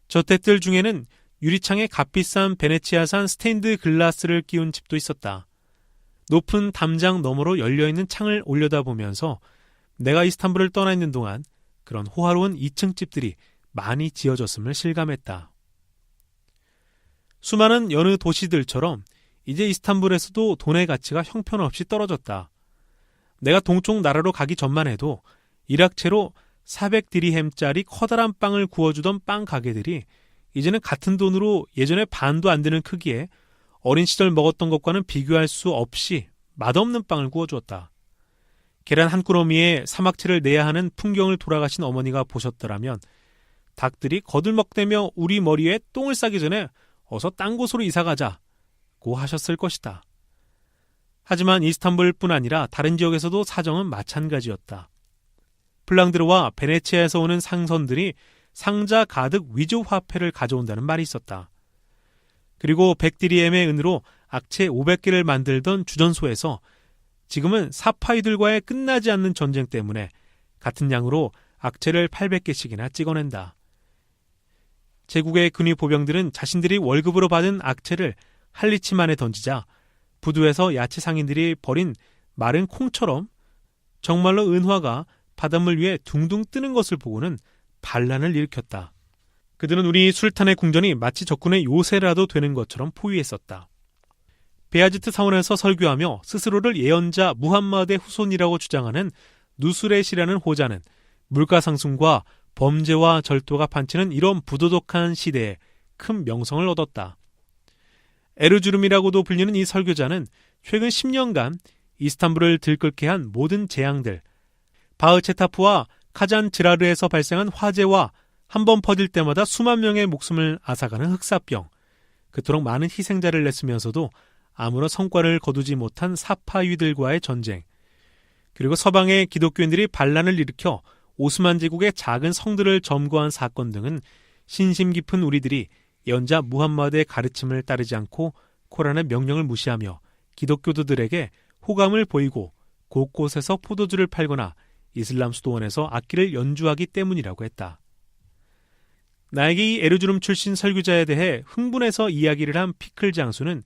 저택들 중에는 유리창에 값비싼 베네치아산 스테인드 글라스를 끼운 집도 있었다. 높은 담장 너머로 열려있는 창을 올려다보면서 내가 이스탄불을 떠나 있는 동안 그런 호화로운 2층 집들이 많이 지어졌음을 실감했다. 수많은 여느 도시들처럼 이제 이스탄불에서도 돈의 가치가 형편없이 떨어졌다. 내가 동쪽 나라로 가기 전만 해도 이락채로 400디리햄짜리 커다란 빵을 구워주던 빵 가게들이 이제는 같은 돈으로 예전에 반도 안 되는 크기에 어린 시절 먹었던 것과는 비교할 수 없이 맛없는 빵을 구워주었다. 계란 한 꾸러미에 사막채를 내야 하는 풍경을 돌아가신 어머니가 보셨더라면 닭들이 거들먹대며 우리 머리에 똥을 싸기 전에 어서 딴 곳으로 이사가자고 하셨을 것이다. 하지만 이스탄불뿐 아니라 다른 지역에서도 사정은 마찬가지였다. 플랑드르와 베네치아에서 오는 상선들이 상자 가득 위조 화폐를 가져온다는 말이 있었다. 그리고 100디리엠의 은으로 악체 500개를 만들던 주전소에서 지금은 사파이들과의 끝나지 않는 전쟁 때문에 같은 양으로 악체를 800개씩이나 찍어낸다. 제국의 근위 보병들은 자신들이 월급으로 받은 악체를 할리치만에 던지자 부두에서 야채 상인들이 버린 마른 콩처럼 정말로 은화가 바닷물 위에 둥둥 뜨는 것을 보고는 반란을 일으켰다. 그들은 우리 술탄의 궁전이 마치 적군의 요새라도 되는 것처럼 포위했었다. 베야지트 사원에서 설교하며 스스로를 예언자 무함마드의 후손이라고 주장하는 누스렛이라는 호자는 물가 상승과 범죄와 절도가 판치는 이런 부도덕한 시대에 큰 명성을 얻었다. 에르주름이라고도 불리는 이 설교자는 최근 10년간 이스탄불을 들끓게 한 모든 재앙들, 바흐체타프와 카잔즈라르에서 발생한 화재와 한 번 퍼질 때마다 수만 명의 목숨을 앗아가는 흑사병, 그토록 많은 희생자를 냈으면서도 아무런 성과를 거두지 못한 사파위들과의 전쟁, 그리고 서방의 기독교인들이 반란을 일으켜 오스만 제국의 작은 성들을 점거한 사건 등은 신심 깊은 우리들이 예언자 무함마드의 가르침을 따르지 않고 코란의 명령을 무시하며 기독교도들에게 호감을 보이고 곳곳에서 포도주를 팔거나 이슬람 수도원에서 악기를 연주하기 때문이라고 했다. 나에게 이 에르주름 출신 설교자에 대해 흥분해서 이야기를 한 피클 장수는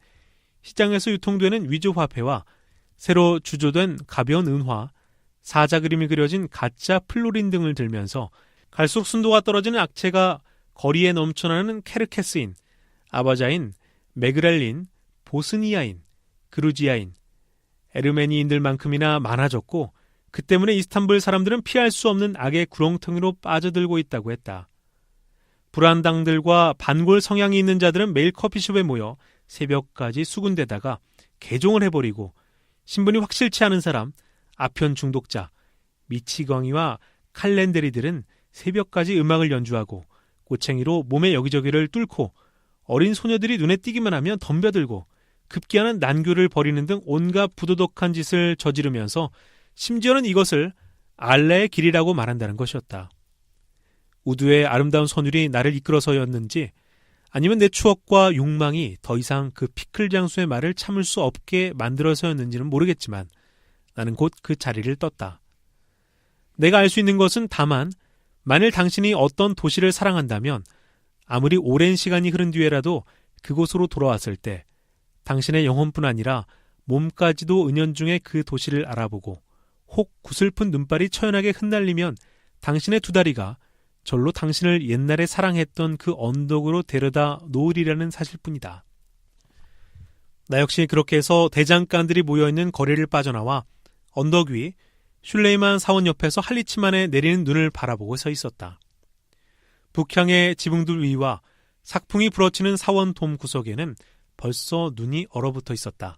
시장에서 유통되는 위조 화폐와 새로 주조된 가벼운 은화, 사자 그림이 그려진 가짜 플로린 등을 들면서 갈수록 순도가 떨어지는 악체가 거리에 넘쳐나는 케르케스인, 아바자인, 메그랄린, 보스니아인, 그루지아인, 에르메니인들만큼이나 많아졌고 그 때문에 이스탄불 사람들은 피할 수 없는 악의 구렁텅이로 빠져들고 있다고 했다. 불안당들과 반골 성향이 있는 자들은 매일 커피숍에 모여 새벽까지 수군대다가 개종을 해버리고 신분이 확실치 않은 사람, 아편 중독자, 미치광이와 칼렌데리들은 새벽까지 음악을 연주하고 꼬챙이로 몸의 여기저기를 뚫고 어린 소녀들이 눈에 띄기만 하면 덤벼들고 급기야는 난교를 벌이는 등 온갖 부도덕한 짓을 저지르면서 심지어는 이것을 알라의 길이라고 말한다는 것이었다. 우두의 아름다운 선율이 나를 이끌어서였는지 아니면 내 추억과 욕망이 더 이상 그 피클 장수의 말을 참을 수 없게 만들어서였는지는 모르겠지만 나는 곧 그 자리를 떴다. 내가 알 수 있는 것은 다만 만일 당신이 어떤 도시를 사랑한다면 아무리 오랜 시간이 흐른 뒤에라도 그곳으로 돌아왔을 때 당신의 영혼뿐 아니라 몸까지도 은연중에 그 도시를 알아보고 혹 구슬픈 눈발이 처연하게 흩날리면 당신의 두 다리가 절로 당신을 옛날에 사랑했던 그 언덕으로 데려다 놓으리라는 사실뿐이다. 나 역시 그렇게 해서 대장간들이 모여있는 거리를 빠져나와 언덕 위 슐레이만 사원 옆에서 할리치만에 내리는 눈을 바라보고 서 있었다. 북향의 지붕들 위와 sak풍이 불어치는 사원 돔 구석에는 벌써 눈이 얼어붙어 있었다.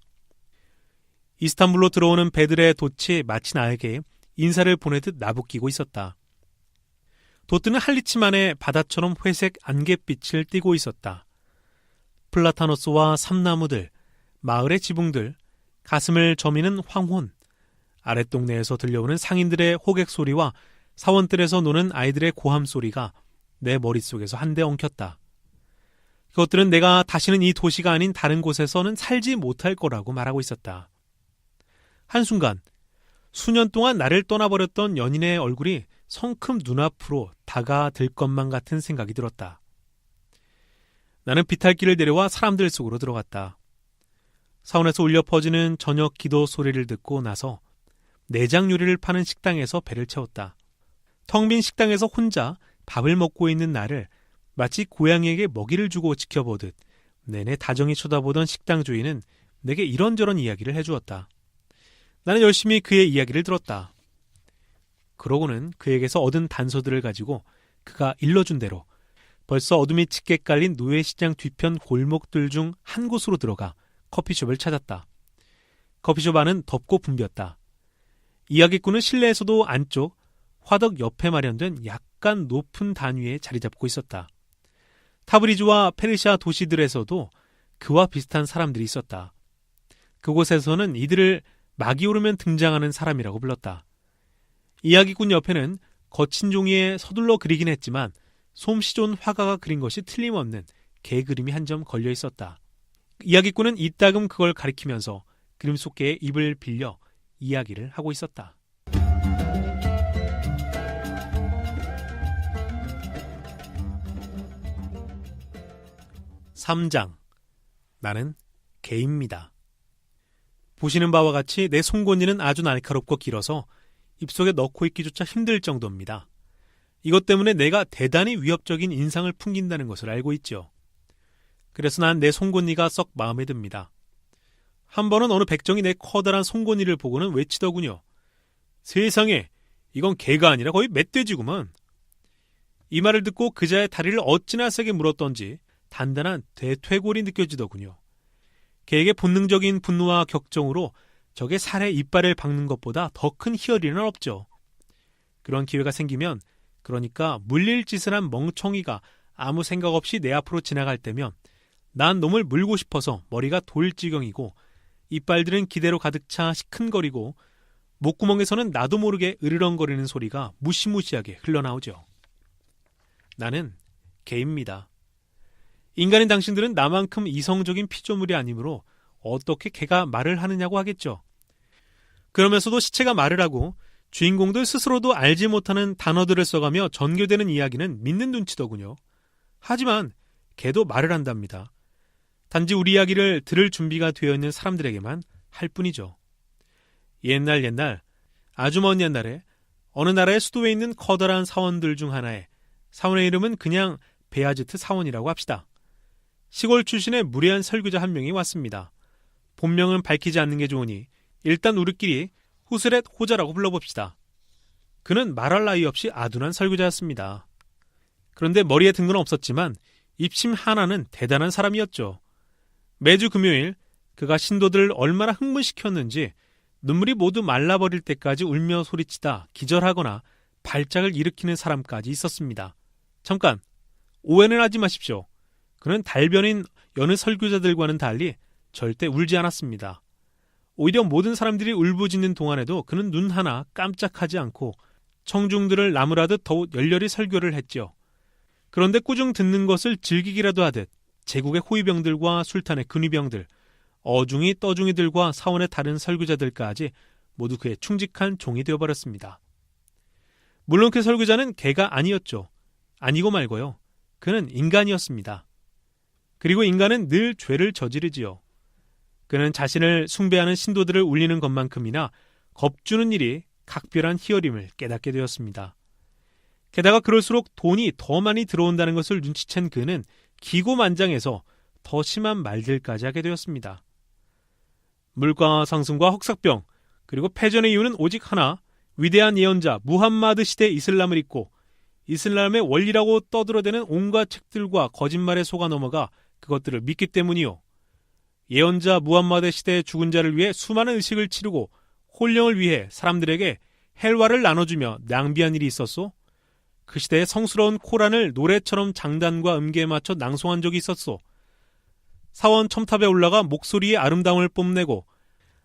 이스탄불로 들어오는 배들의 돛이 마치 나에게 인사를 보내듯 나부끼고 있었다. 돛들은 할리치만의 바다처럼 회색 안갯빛을 띠고 있었다. 플라타노스와 삼나무들, 마을의 지붕들, 가슴을 저미는 황혼, 아랫동네에서 들려오는 상인들의 호객 소리와 사원들에서 노는 아이들의 고함 소리가 내 머릿속에서 한데 엉켰다. 그것들은 내가 다시는 이 도시가 아닌 다른 곳에서는 살지 못할 거라고 말하고 있었다. 한순간 수년 동안 나를 떠나버렸던 연인의 얼굴이 성큼 눈앞으로 다가들 것만 같은 생각이 들었다. 나는 비탈길을 내려와 사람들 속으로 들어갔다. 사원에서 울려 퍼지는 저녁 기도 소리를 듣고 나서 내장 요리를 파는 식당에서 배를 채웠다. 텅 빈 식당에서 혼자 밥을 먹고 있는 나를 마치 고양이에게 먹이를 주고 지켜보듯 내내 다정히 쳐다보던 식당 주인은 내게 이런저런 이야기를 해주었다. 나는 열심히 그의 이야기를 들었다. 그러고는 그에게서 얻은 단서들을 가지고 그가 일러준 대로 벌써 어둠이 짙게 깔린 노예시장 뒤편 골목들 중 한 곳으로 들어가 커피숍을 찾았다. 커피숍 안은 덥고 붐볐다. 이야기꾼은 실내에서도 안쪽 화덕 옆에 마련된 약간 높은 단위에 자리 잡고 있었다. 타브리즈와 페르시아 도시들에서도 그와 비슷한 사람들이 있었다. 그곳에서는 이들을 막이 오르면 등장하는 사람이라고 불렀다. 이야기꾼 옆에는 거친 종이에 서둘러 그리긴 했지만 솜씨 좋은 화가가 그린 것이 틀림없는 개 그림이 한 점 걸려 있었다. 이야기꾼은 이따금 그걸 가리키면서 그림 속에 입을 빌려 이야기를 하고 있었다. (3장) 나는 개입니다. 보시는 바와 같이 내 송곳니는 아주 날카롭고 길어서 입속에 넣고 있기조차 힘들 정도입니다. 이것 때문에 내가 대단히 위협적인 인상을 풍긴다는 것을 알고 있죠. 그래서 난 내 송곳니가 썩 마음에 듭니다. 한 번은 어느 백정이 내 커다란 송곳니를 보고는 외치더군요. 세상에, 이건 개가 아니라 거의 멧돼지구먼. 이 말을 듣고 그자의 다리를 어찌나 세게 물었던지 단단한 대퇴골이 느껴지더군요. 개에게 본능적인 분노와 격정으로 적의 살에 이빨을 박는 것보다 더 큰 희열이는 없죠. 그런 기회가 생기면, 그러니까 물릴 짓을 한 멍청이가 아무 생각 없이 내 앞으로 지나갈 때면 난 놈을 물고 싶어서 머리가 돌지경이고 이빨들은 기대로 가득 차 시큰거리고 목구멍에서는 나도 모르게 으르렁거리는 소리가 무시무시하게 흘러나오죠. 나는 개입니다. 인간인 당신들은 나만큼 이성적인 피조물이 아니므로 어떻게 개가 말을 하느냐고 하겠죠. 그러면서도 시체가 말을 하고 주인공들 스스로도 알지 못하는 단어들을 써가며 전개되는 이야기는 믿는 눈치더군요. 하지만 개도 말을 한답니다. 단지 우리 이야기를 들을 준비가 되어 있는 사람들에게만 할 뿐이죠. 옛날 아주 먼 옛날에 어느 나라의 수도에 있는 커다란 사원들 중 하나에 사원의 이름은 그냥 베아즈트 사원이라고 합시다. 시골 출신의 무례한 설교자 한 명이 왔습니다. 본명은 밝히지 않는 게 좋으니 일단 우리끼리 후스렛 호자라고 불러봅시다. 그는 말할 나위 없이 아둔한 설교자였습니다. 그런데 머리에 든 건 없었지만 입심 하나는 대단한 사람이었죠. 매주 금요일 그가 신도들을 얼마나 흥분시켰는지 눈물이 모두 말라버릴 때까지 울며 소리치다 기절하거나 발작을 일으키는 사람까지 있었습니다. 잠깐, 오해는 하지 마십시오. 그는 달변인 여느 설교자들과는 달리 절대 울지 않았습니다. 오히려 모든 사람들이 울부짖는 동안에도 그는 눈 하나 깜짝하지 않고 청중들을 나무라듯 더욱 열렬히 설교를 했죠. 그런데 꾸중 듣는 것을 즐기기라도 하듯 제국의 호위병들과 술탄의 근위병들, 어중이 떠중이들과 사원의 다른 설교자들까지 모두 그의 충직한 종이 되어버렸습니다. 물론 그 설교자는 개가 아니었죠. 아니고 말고요. 그는 인간이었습니다. 그리고 인간은 늘 죄를 저지르지요. 그는 자신을 숭배하는 신도들을 울리는 것만큼이나 겁주는 일이 각별한 희열임을 깨닫게 되었습니다. 게다가 그럴수록 돈이 더 많이 들어온다는 것을 눈치챈 그는 기고만장해서 더 심한 말들까지 하게 되었습니다. 물가 상승과 흑사병, 그리고 패전의 이유는 오직 하나, 위대한 예언자 무함마드 시대의 이슬람을 잊고 이슬람의 원리라고 떠들어대는 온갖 책들과 거짓말에 속아 넘어가 그것들을 믿기 때문이요. 예언자 무함마드 시대의 죽은 자를 위해 수많은 의식을 치르고 혼령을 위해 사람들에게 헬화를 나눠주며 낭비한 일이 있었소. 그 시대에 성스러운 코란을 노래처럼 장단과 음계에 맞춰 낭송한 적이 있었소. 사원 첨탑에 올라가 목소리의 아름다움을 뽐내고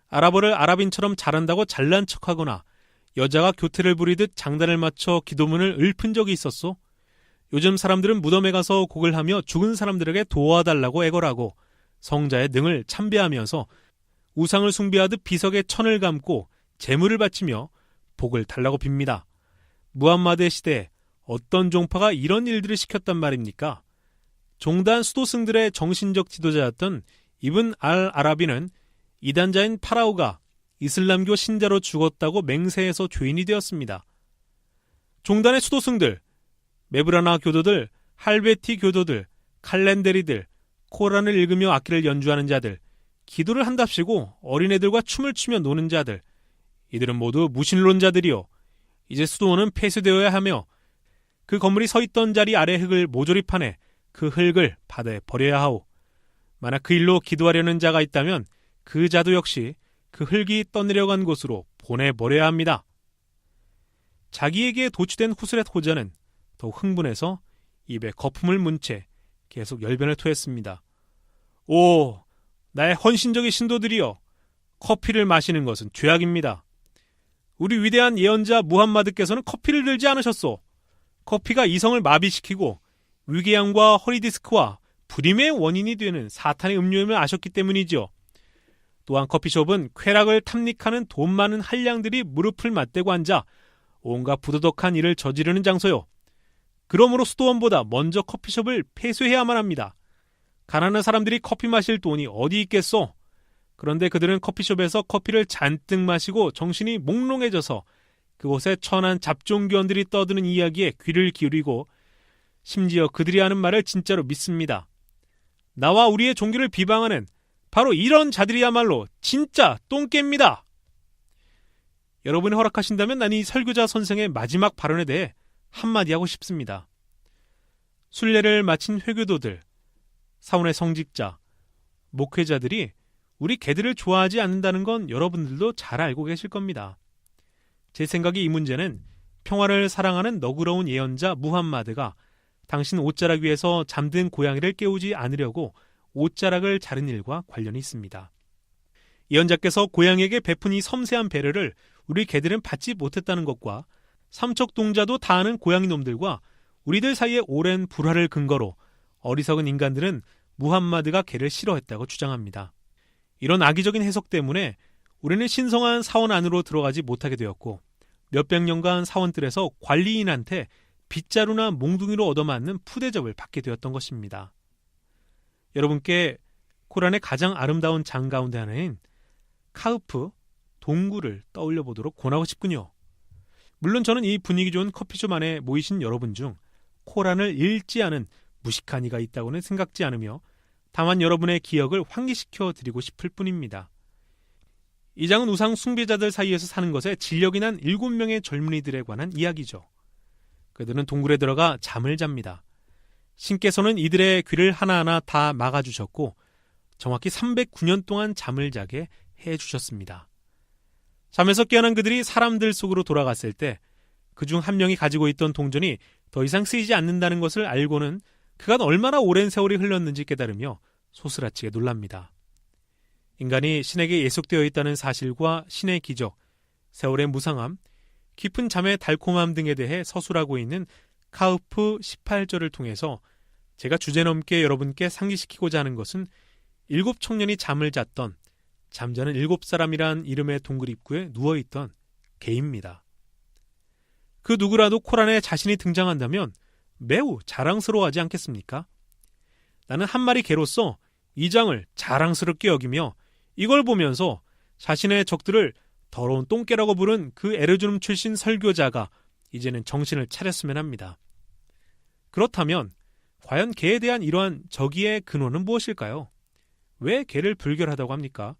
아랍어를 아랍인처럼 잘한다고 잘난 척하거나 여자가 교태를 부리듯 장단을 맞춰 기도문을 읊은 적이 있었소. 요즘 사람들은 무덤에 가서 곡을 하며 죽은 사람들에게 도와달라고 애걸하고 성자의 능을 참배하면서 우상을 숭배하듯 비석에 천을 감고 재물을 바치며 복을 달라고 빕니다. 무함마드의 시대에 어떤 종파가 이런 일들을 시켰단 말입니까? 종단 수도승들의 정신적 지도자였던 이븐 알 아라비는 이단자인 파라오가 이슬람교 신자로 죽었다고 맹세해서 죄인이 되었습니다. 종단의 수도승들, 메브라나 교도들, 할베티 교도들, 칼렌데리들, 코란을 읽으며 악기를 연주하는 자들, 기도를 한답시고 어린애들과 춤을 추며 노는 자들, 이들은 모두 무신론자들이요. 이제 수도원은 폐쇄되어야 하며 그 건물이 서 있던 자리 아래 흙을 모조리 파내 그 흙을 바다에 버려야 하오. 만약 그 일로 기도하려는 자가 있다면 그 자도 역시 그 흙이 떠내려간 곳으로 보내버려야 합니다. 자기에게 도취된 후스렛 호자는 더욱 흥분해서 입에 거품을 문 채 계속 열변을 토했습니다. 오, 나의 헌신적인 신도들이여, 커피를 마시는 것은 죄악입니다. 우리 위대한 예언자 무함마드께서는 커피를 들지 않으셨소. 커피가 이성을 마비시키고 위궤양과 허리디스크와 불임의 원인이 되는 사탄의 음료임을 아셨기 때문이죠. 또한 커피숍은 쾌락을 탐닉하는 돈 많은 한량들이 무릎을 맞대고 앉아 온갖 부도덕한 일을 저지르는 장소요. 그러므로 수도원보다 먼저 커피숍을 폐쇄해야만 합니다. 가난한 사람들이 커피 마실 돈이 어디 있겠소? 그런데 그들은 커피숍에서 커피를 잔뜩 마시고 정신이 몽롱해져서 그곳에 천한 잡종견들이 떠드는 이야기에 귀를 기울이고 심지어 그들이 하는 말을 진짜로 믿습니다. 나와 우리의 종교를 비방하는 바로 이런 자들이야말로 진짜 똥개입니다. 여러분이 허락하신다면 난 이 설교자 선생의 마지막 발언에 대해 한마디 하고 싶습니다. 순례를 마친 회교도들, 사원의 성직자, 목회자들이 우리 개들을 좋아하지 않는다는 건 여러분들도 잘 알고 계실 겁니다. 제 생각에 이 문제는 평화를 사랑하는 너그러운 예언자 무함마드가 당신 옷자락 위에서 잠든 고양이를 깨우지 않으려고 옷자락을 자른 일과 관련이 있습니다. 예언자께서 고양이에게 베푼 이 섬세한 배려를 우리 개들은 받지 못했다는 것과 삼척동자도 다 아는 고양이 놈들과 우리들 사이의 오랜 불화를 근거로 어리석은 인간들은 무함마드가 개를 싫어했다고 주장합니다. 이런 악의적인 해석 때문에 우리는 신성한 사원 안으로 들어가지 못하게 되었고 몇백 년간 사원들에서 관리인한테 빗자루나 몽둥이로 얻어맞는 푸대접을 받게 되었던 것입니다. 여러분께 코란의 가장 아름다운 장 가운데 하나인 카흐프, 동굴을 떠올려 보도록 권하고 싶군요. 물론 저는 이 분위기 좋은 커피숍 안에 모이신 여러분 중 코란을 읽지 않은 무식한 이가 있다고는 생각지 않으며 다만 여러분의 기억을 환기시켜 드리고 싶을 뿐입니다. 이 장은 우상 숭배자들 사이에서 사는 것에 진력이 난 7명의 젊은이들에 관한 이야기죠. 그들은 동굴에 들어가 잠을 잡니다. 신께서는 이들의 귀를 하나하나 다 막아주셨고 정확히 309년 동안 잠을 자게 해주셨습니다. 잠에서 깨어난 그들이 사람들 속으로 돌아갔을 때 그중 한 명이 가지고 있던 동전이 더 이상 쓰이지 않는다는 것을 알고는 그간 얼마나 오랜 세월이 흘렀는지 깨달으며 소스라치게 놀랍니다. 인간이 신에게 예속되어 있다는 사실과 신의 기적, 세월의 무상함, 깊은 잠의 달콤함 등에 대해 서술하고 있는 카흐프 18절을 통해서 제가 주제넘게 여러분께 상기시키고자 하는 것은 7 청년이 잠을 잤던 잠자는 7사람이란 이름의 동굴 입구에 누워있던 개입니다. 그 누구라도 코란에 자신이 등장한다면 매우 자랑스러워하지 않겠습니까? 나는 한 마리 개로서 이 장을 자랑스럽게 여기며 이걸 보면서 자신의 적들을 더러운 똥개라고 부른 그 에르주름 출신 설교자가 이제는 정신을 차렸으면 합니다. 그렇다면 과연 개에 대한 이러한 적의의 근원은 무엇일까요? 왜 개를 불결하다고 합니까?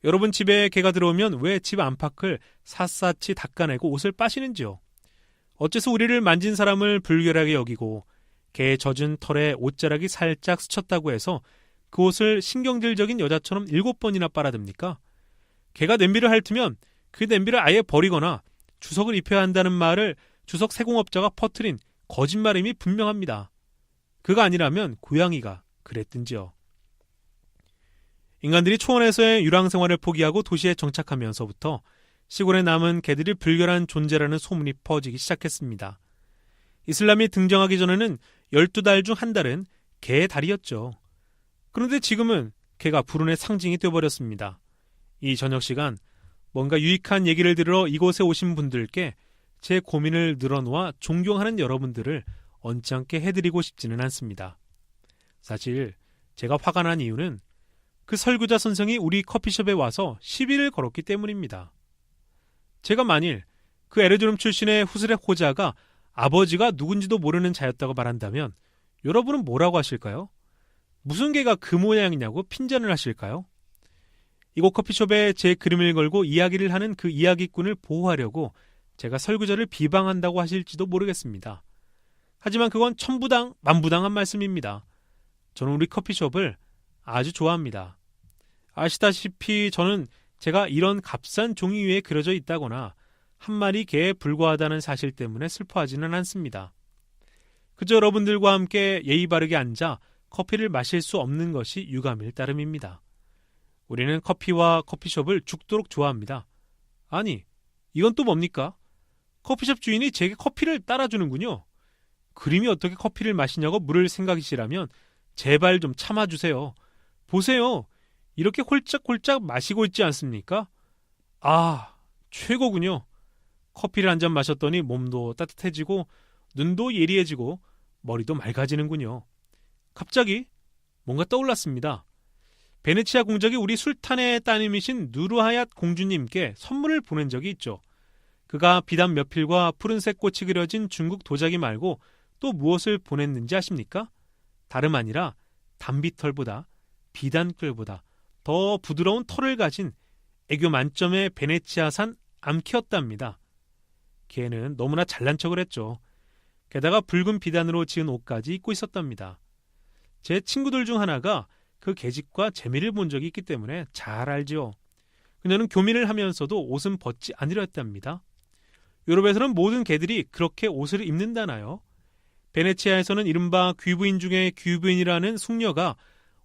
여러분 집에 개가 들어오면 왜 집 안팎을 샅샅이 닦아내고 옷을 빠시는지요? 어째서 우리를 만진 사람을 불결하게 여기고 개의 젖은 털에 옷자락이 살짝 스쳤다고 해서 그 옷을 신경질적인 여자처럼 7번이나 빨아듭니까? 개가 냄비를 핥으면 그 냄비를 아예 버리거나 주석을 입혀야 한다는 말을 주석 세공업자가 퍼뜨린 거짓말임이 분명합니다. 그가 아니라면 고양이가 그랬든지요. 인간들이 초원에서의 유랑생활을 포기하고 도시에 정착하면서부터 시골에 남은 개들이 불결한 존재라는 소문이 퍼지기 시작했습니다. 이슬람이 등장하기 전에는 12달 중 한 달은 개의 달이었죠. 그런데 지금은 개가 불운의 상징이 되어버렸습니다. 이 저녁 시간 뭔가 유익한 얘기를 들으러 이곳에 오신 분들께 제 고민을 늘어놓아 존경하는 여러분들을 언짢게 해드리고 싶지는 않습니다. 사실 제가 화가 난 이유는 그 설교자 선생이 우리 커피숍에 와서 시비를 걸었기 때문입니다. 제가 만일 그 에르주름 출신의 후스렉 호자가 아버지가 누군지도 모르는 자였다고 말한다면 여러분은 뭐라고 하실까요? 무슨 개가 그 모양이냐고 핀잔을 하실까요? 이곳 커피숍에 제 그림을 걸고 이야기를 하는 그 이야기꾼을 보호하려고 제가 설교자를 비방한다고 하실지도 모르겠습니다. 하지만 그건 천부당 만부당한 말씀입니다. 저는 우리 커피숍을 아주 좋아합니다. 아시다시피 저는 제가 이런 값싼 종이 위에 그려져 있다거나 한 마리 개에 불과하다는 사실 때문에 슬퍼하지는 않습니다. 그저 여러분들과 함께 예의 바르게 앉아 커피를 마실 수 없는 것이 유감일 따름입니다. 우리는 커피와 커피숍을 죽도록 좋아합니다. 아니, 이건 또 뭡니까? 커피숍 주인이 제게 커피를 따라주는군요. 그림이 어떻게 커피를 마시냐고 물을 생각이시라면 제발 좀 참아주세요. 보세요. 이렇게 홀짝홀짝 마시고 있지 않습니까? 아, 최고군요. 커피를 한 잔 마셨더니 몸도 따뜻해지고 눈도 예리해지고 머리도 맑아지는군요. 갑자기 뭔가 떠올랐습니다. 베네치아 공작이 우리 술탄의 따님이신 누르하얏 공주님께 선물을 보낸 적이 있죠. 그가 비단 몇 필과 푸른색 꽃이 그려진 중국 도자기 말고 또 무엇을 보냈는지 아십니까? 다름 아니라 담비털보다 비단끌보다 더 부드러운 털을 가진 애교 만점의 베네치아산 암키였답니다. 걔는 너무나 잘난 척을 했죠. 게다가 붉은 비단으로 지은 옷까지 입고 있었답니다. 제 친구들 중 하나가 그 계집과 재미를 본 적이 있기 때문에 잘 알지요. 그녀는 교민을 하면서도 옷은 벗지 않으려 했답니다. 유럽에서는 모든 개들이 그렇게 옷을 입는다나요? 베네치아에서는 이른바 귀부인 중에 귀부인이라는 숙녀가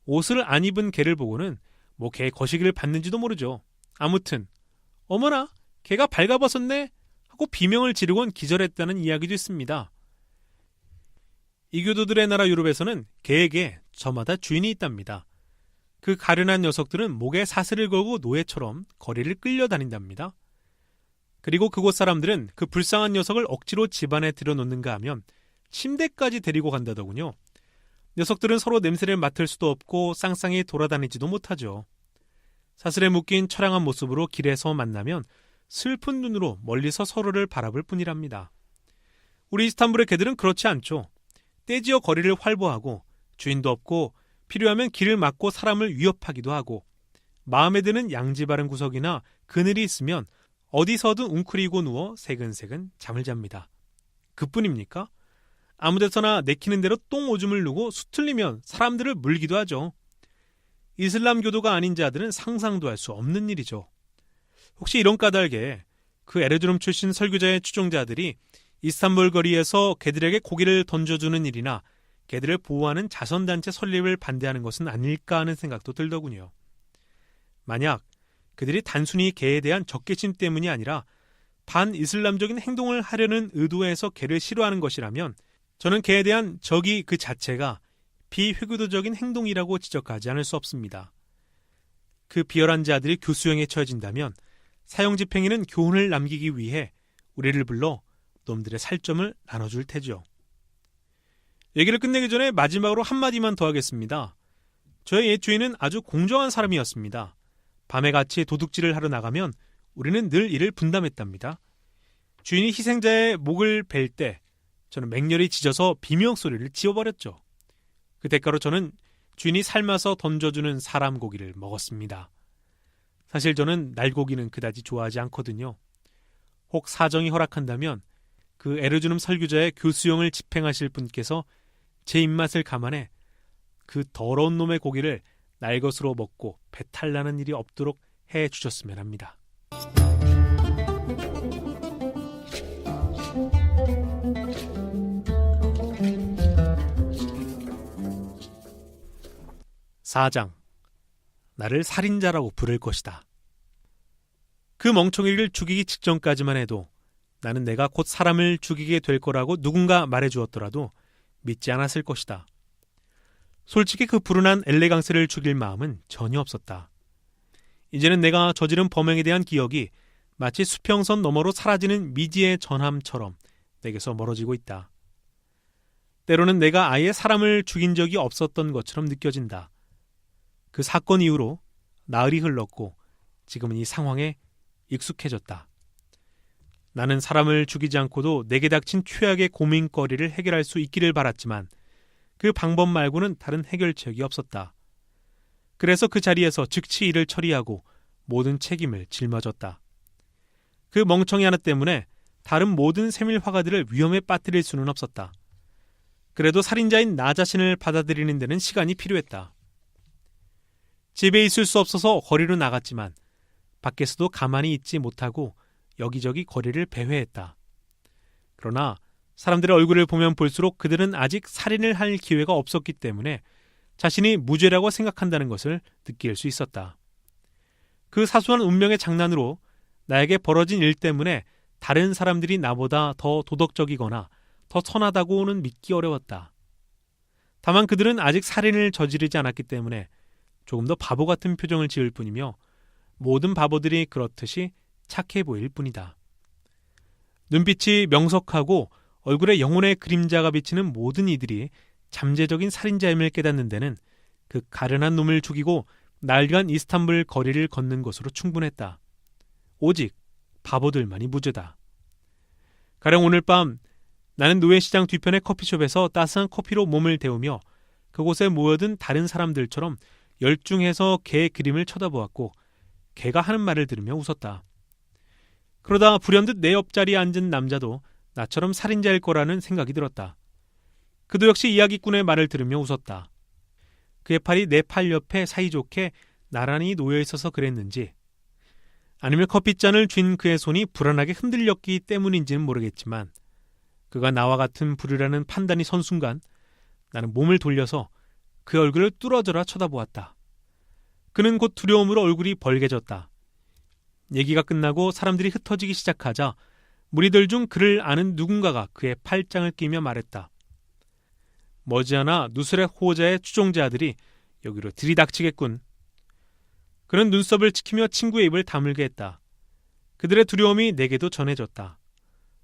옷을 안 입은 개를 보고는 뭐 개 거시기를 받는지도 모르죠. 아무튼 어머나 개가 발가벗었네 하고 비명을 지르곤 기절했다는 이야기도 있습니다. 이교도들의 나라 유럽에서는 개에게 저마다 주인이 있답니다. 그 가련한 녀석들은 목에 사슬을 걸고 노예처럼 거리를 끌려다닌답니다. 그리고 그곳 사람들은 그 불쌍한 녀석을 억지로 집안에 들여놓는가 하면 침대까지 데리고 간다더군요. 녀석들은 서로 냄새를 맡을 수도 없고 쌍쌍이 돌아다니지도 못하죠. 사슬에 묶인 처량한 모습으로 길에서 만나면 슬픈 눈으로 멀리서 서로를 바라볼 뿐이랍니다. 우리 이스탄불의 개들은 그렇지 않죠. 떼지어 거리를 활보하고 주인도 없고 필요하면 길을 막고 사람을 위협하기도 하고 마음에 드는 양지 바른 구석이나 그늘이 있으면 어디서든 웅크리고 누워 새근새근 잠을 잡니다. 그뿐입니까? 아무데서나 내키는 대로 똥 오줌을 누고 수틀리면 사람들을 물기도 하죠. 이슬람교도가 아닌 자들은 상상도 할 수 없는 일이죠. 혹시 이런 까닭에 그 에르주름 출신 설교자의 추종자들이 이스탄불 거리에서 개들에게 고기를 던져주는 일이나 개들을 보호하는 자선단체 설립을 반대하는 것은 아닐까 하는 생각도 들더군요. 만약 그들이 단순히 개에 대한 적개심 때문이 아니라 반이슬람적인 행동을 하려는 의도에서 개를 싫어하는 것이라면 저는 개에 대한 적이 그 자체가 비회교도적인 행동이라고 지적하지 않을 수 없습니다. 그 비열한 자들이 교수형에 처해진다면 사형집행인은 교훈을 남기기 위해 우리를 불러 놈들의 살점을 나눠줄 테죠. 얘기를 끝내기 전에 마지막으로 한마디만 더 하겠습니다. 저의 옛 주인은 아주 공정한 사람이었습니다. 밤에 같이 도둑질을 하러 나가면 우리는 늘 이를 분담했답니다. 주인이 희생자의 목을 벨 때 저는 맹렬히 짖어서 비명 소리를 지어버렸죠. 그 대가로 저는 주인이 삶아서 던져주는 사람 고기를 먹었습니다. 사실 저는 날고기는 그다지 좋아하지 않거든요. 혹 사정이 허락한다면 그 에르주눔 설교자의 교수형을 집행하실 분께서 제 입맛을 감안해 그 더러운 놈의 고기를 날 것으로 먹고 배탈 나는 일이 없도록 해 주셨으면 합니다. (4장) 나를 살인자라고 부를 것이다. 그 멍청이를 죽이기 직전까지만 해도 나는 내가 곧 사람을 죽이게 될 거라고 누군가 말해주었더라도 믿지 않았을 것이다. 솔직히 그 불운한 엘레강스를 죽일 마음은 전혀 없었다. 이제는 내가 저지른 범행에 대한 기억이 마치 수평선 너머로 사라지는 미지의 전함처럼 내게서 멀어지고 있다. 때로는 내가 아예 사람을 죽인 적이 없었던 것처럼 느껴진다. 그 사건 이후로 나흘이 흘렀고 지금은 이 상황에 익숙해졌다. 나는 사람을 죽이지 않고도 내게 닥친 최악의 고민거리를 해결할 수 있기를 바랐지만 그 방법 말고는 다른 해결책이 없었다. 그래서 그 자리에서 즉시 일을 처리하고 모든 책임을 짊어졌다. 그 멍청이 하나 때문에 다른 모든 세밀 화가들을 위험에 빠뜨릴 수는 없었다. 그래도 살인자인 나 자신을 받아들이는 데는 시간이 필요했다. 집에 있을 수 없어서 거리로 나갔지만 밖에서도 가만히 있지 못하고 여기저기 거리를 배회했다. 그러나 사람들의 얼굴을 보면 볼수록 그들은 아직 살인을 할 기회가 없었기 때문에 자신이 무죄라고 생각한다는 것을 느낄 수 있었다. 그 사소한 운명의 장난으로 나에게 벌어진 일 때문에 다른 사람들이 나보다 더 도덕적이거나 더 선하다고는 믿기 어려웠다. 다만 그들은 아직 살인을 저지르지 않았기 때문에 조금 더 바보 같은 표정을 지을 뿐이며 모든 바보들이 그렇듯이 착해 보일 뿐이다. 눈빛이 명석하고 얼굴에 영혼의 그림자가 비치는 모든 이들이 잠재적인 살인자임을 깨닫는 데는 그 가련한 놈을 죽이고 날간 이스탄불 거리를 걷는 것으로 충분했다. 오직 바보들만이 무죄다. 가령 오늘 밤 나는 노예시장 뒤편의 커피숍에서 따스한 커피로 몸을 데우며 그곳에 모여든 다른 사람들처럼 열중해서 개의 그림을 쳐다보았고 개가 하는 말을 들으며 웃었다. 그러다 불현듯 내 옆자리에 앉은 남자도 나처럼 살인자일 거라는 생각이 들었다. 그도 역시 이야기꾼의 말을 들으며 웃었다. 그의 팔이 내 팔 옆에 사이좋게 나란히 놓여 있어서 그랬는지 아니면 커피잔을 쥔 그의 손이 불안하게 흔들렸기 때문인지는 모르겠지만 그가 나와 같은 부류라는 판단이 선 순간 나는 몸을 돌려서 그 얼굴을 뚫어져라 쳐다보았다. 그는 곧 두려움으로 얼굴이 벌개졌다. 얘기가 끝나고 사람들이 흩어지기 시작하자 무리들 중 그를 아는 누군가가 그의 팔짱을 끼며 말했다. 머지않아 누스렛 호자의 추종자들이 여기로 들이닥치겠군. 그는 눈썹을 치키며 친구의 입을 다물게 했다. 그들의 두려움이 내게도 전해졌다.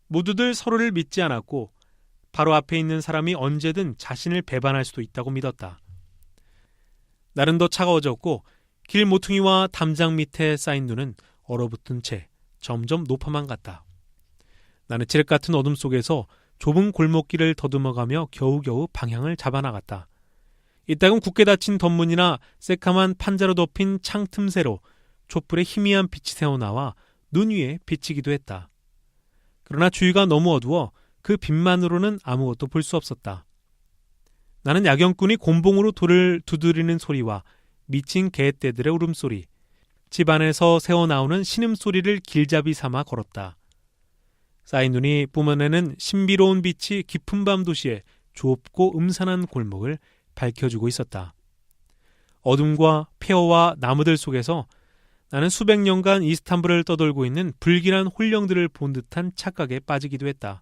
모두들 서로를 믿지 않았고 바로 앞에 있는 사람이 언제든 자신을 배반할 수도 있다고 믿었다. 날은 더 차가워졌고 길 모퉁이와 담장 밑에 쌓인 눈은 얼어붙은 채 점점 높아만 갔다. 나는 칠흑 같은 어둠 속에서 좁은 골목길을 더듬어가며 겨우겨우 방향을 잡아나갔다. 이따금 굳게 닫힌 덧문이나 새카만 판자로 덮인 창 틈새로 촛불의 희미한 빛이 새어나와 눈 위에 비치기도 했다. 그러나 주위가 너무 어두워 그 빛만으로는 아무것도 볼 수 없었다. 나는 야경꾼이 곤봉으로 돌을 두드리는 소리와 미친 개떼들의 울음소리, 집 안에서 새어나오는 신음소리를 길잡이 삼아 걸었다. 쌓인 눈이 뿜어내는 신비로운 빛이 깊은 밤 도시의 좁고 음산한 골목을 밝혀주고 있었다. 어둠과 폐허와 나무들 속에서 나는 수백 년간 이스탄불을 떠돌고 있는 불길한 혼령들을 본 듯한 착각에 빠지기도 했다.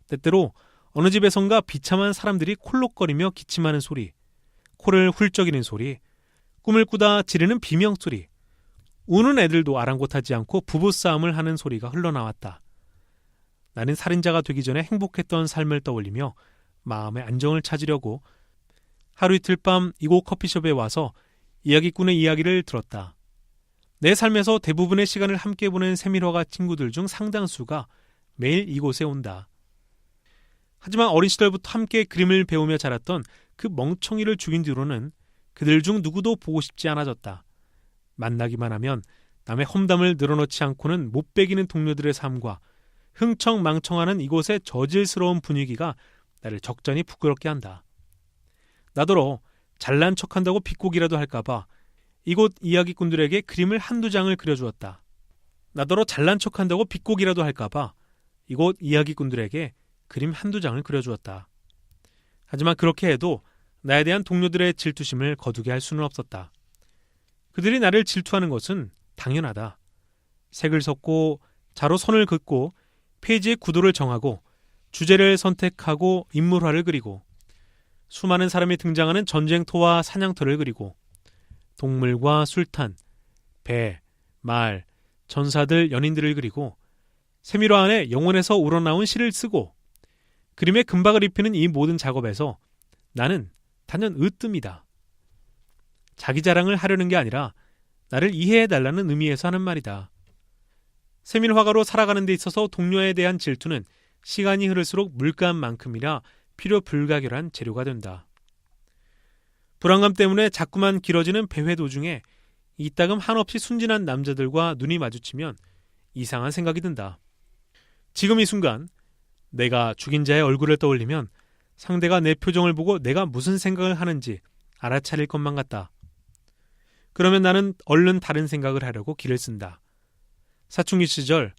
때때로 어느 집에선가 비참한 사람들이 콜록거리며 기침하는 소리, 코를 훌쩍이는 소리, 꿈을 꾸다 지르는 비명소리, 우는 애들도 아랑곳하지 않고 부부싸움을 하는 소리가 흘러나왔다. 나는 살인자가 되기 전에 행복했던 삶을 떠올리며 마음의 안정을 찾으려고 하루 이틀 밤 이곳 커피숍에 와서 이야기꾼의 이야기를 들었다. 내 삶에서 대부분의 시간을 함께 보낸 세밀화가 친구들 중 상당수가 매일 이곳에 온다. 하지만 어린 시절부터 함께 그림을 배우며 자랐던 그 멍청이를 죽인 뒤로는 그들 중 누구도 보고 싶지 않아졌다. 만나기만 하면 남의 험담을 늘어놓지 않고는 못 배기는 동료들의 삶과 흥청망청하는 이곳의 저질스러운 분위기가 나를 적잖이 부끄럽게 한다. 나더러 잘난 척한다고 비꼬기라도 할까봐 이곳 이야기꾼들에게 그림을 한두 장을 그려주었다. 나더러 잘난 척한다고 비꼬기라도 할까봐 이곳 이야기꾼들에게 그림 한두 장을 그려주었다. 하지만 그렇게 해도 나에 대한 동료들의 질투심을 거두게 할 수는 없었다. 그들이 나를 질투하는 것은 당연하다. 색을 섞고 자로 선을 긋고 페이지의 구도를 정하고 주제를 선택하고 인물화를 그리고 수많은 사람이 등장하는 전쟁터와 사냥터를 그리고 동물과 술탄, 배, 말, 전사들, 연인들을 그리고 세밀화 안에 영혼에서 우러나온 시를 쓰고 그림에 금박을 입히는 이 모든 작업에서 나는 단연 으뜸이다. 자기 자랑을 하려는 게 아니라 나를 이해해달라는 의미에서 하는 말이다. 세밀화가로 살아가는 데 있어서 동료에 대한 질투는 시간이 흐를수록 물감만큼이나 필요 불가결한 재료가 된다. 불안감 때문에 자꾸만 길어지는 배회 도중에 이따금 한없이 순진한 남자들과 눈이 마주치면 이상한 생각이 든다. 지금 이 순간 내가 죽인 자의 얼굴을 떠올리면 상대가 내 표정을 보고 내가 무슨 생각을 하는지 알아차릴 것만 같다. 그러면 나는 얼른 다른 생각을 하려고 기를 쓴다. 사춘기 시절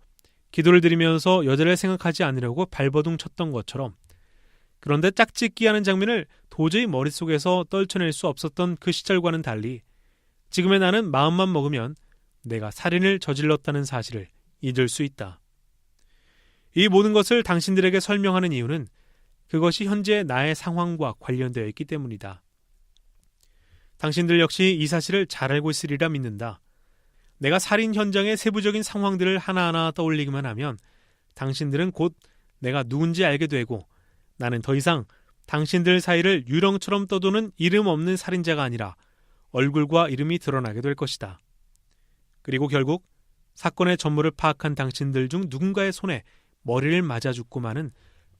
기도를 드리면서 여자를 생각하지 않으려고 발버둥 쳤던 것처럼, 그런데 짝짓기하는 장면을 도저히 머릿속에서 떨쳐낼 수 없었던 그 시절과는 달리 지금의 나는 마음만 먹으면 내가 살인을 저질렀다는 사실을 잊을 수 있다. 이 모든 것을 당신들에게 설명하는 이유는 그것이 현재 나의 상황과 관련되어 있기 때문이다. 당신들 역시 이 사실을 잘 알고 있으리라 믿는다. 내가 살인 현장의 세부적인 상황들을 하나하나 떠올리기만 하면 당신들은 곧 내가 누군지 알게 되고 나는 더 이상 당신들 사이를 유령처럼 떠도는 이름 없는 살인자가 아니라 얼굴과 이름이 드러나게 될 것이다. 그리고 결국 사건의 전모를 파악한 당신들 중 누군가의 손에 머리를 맞아 죽고 마는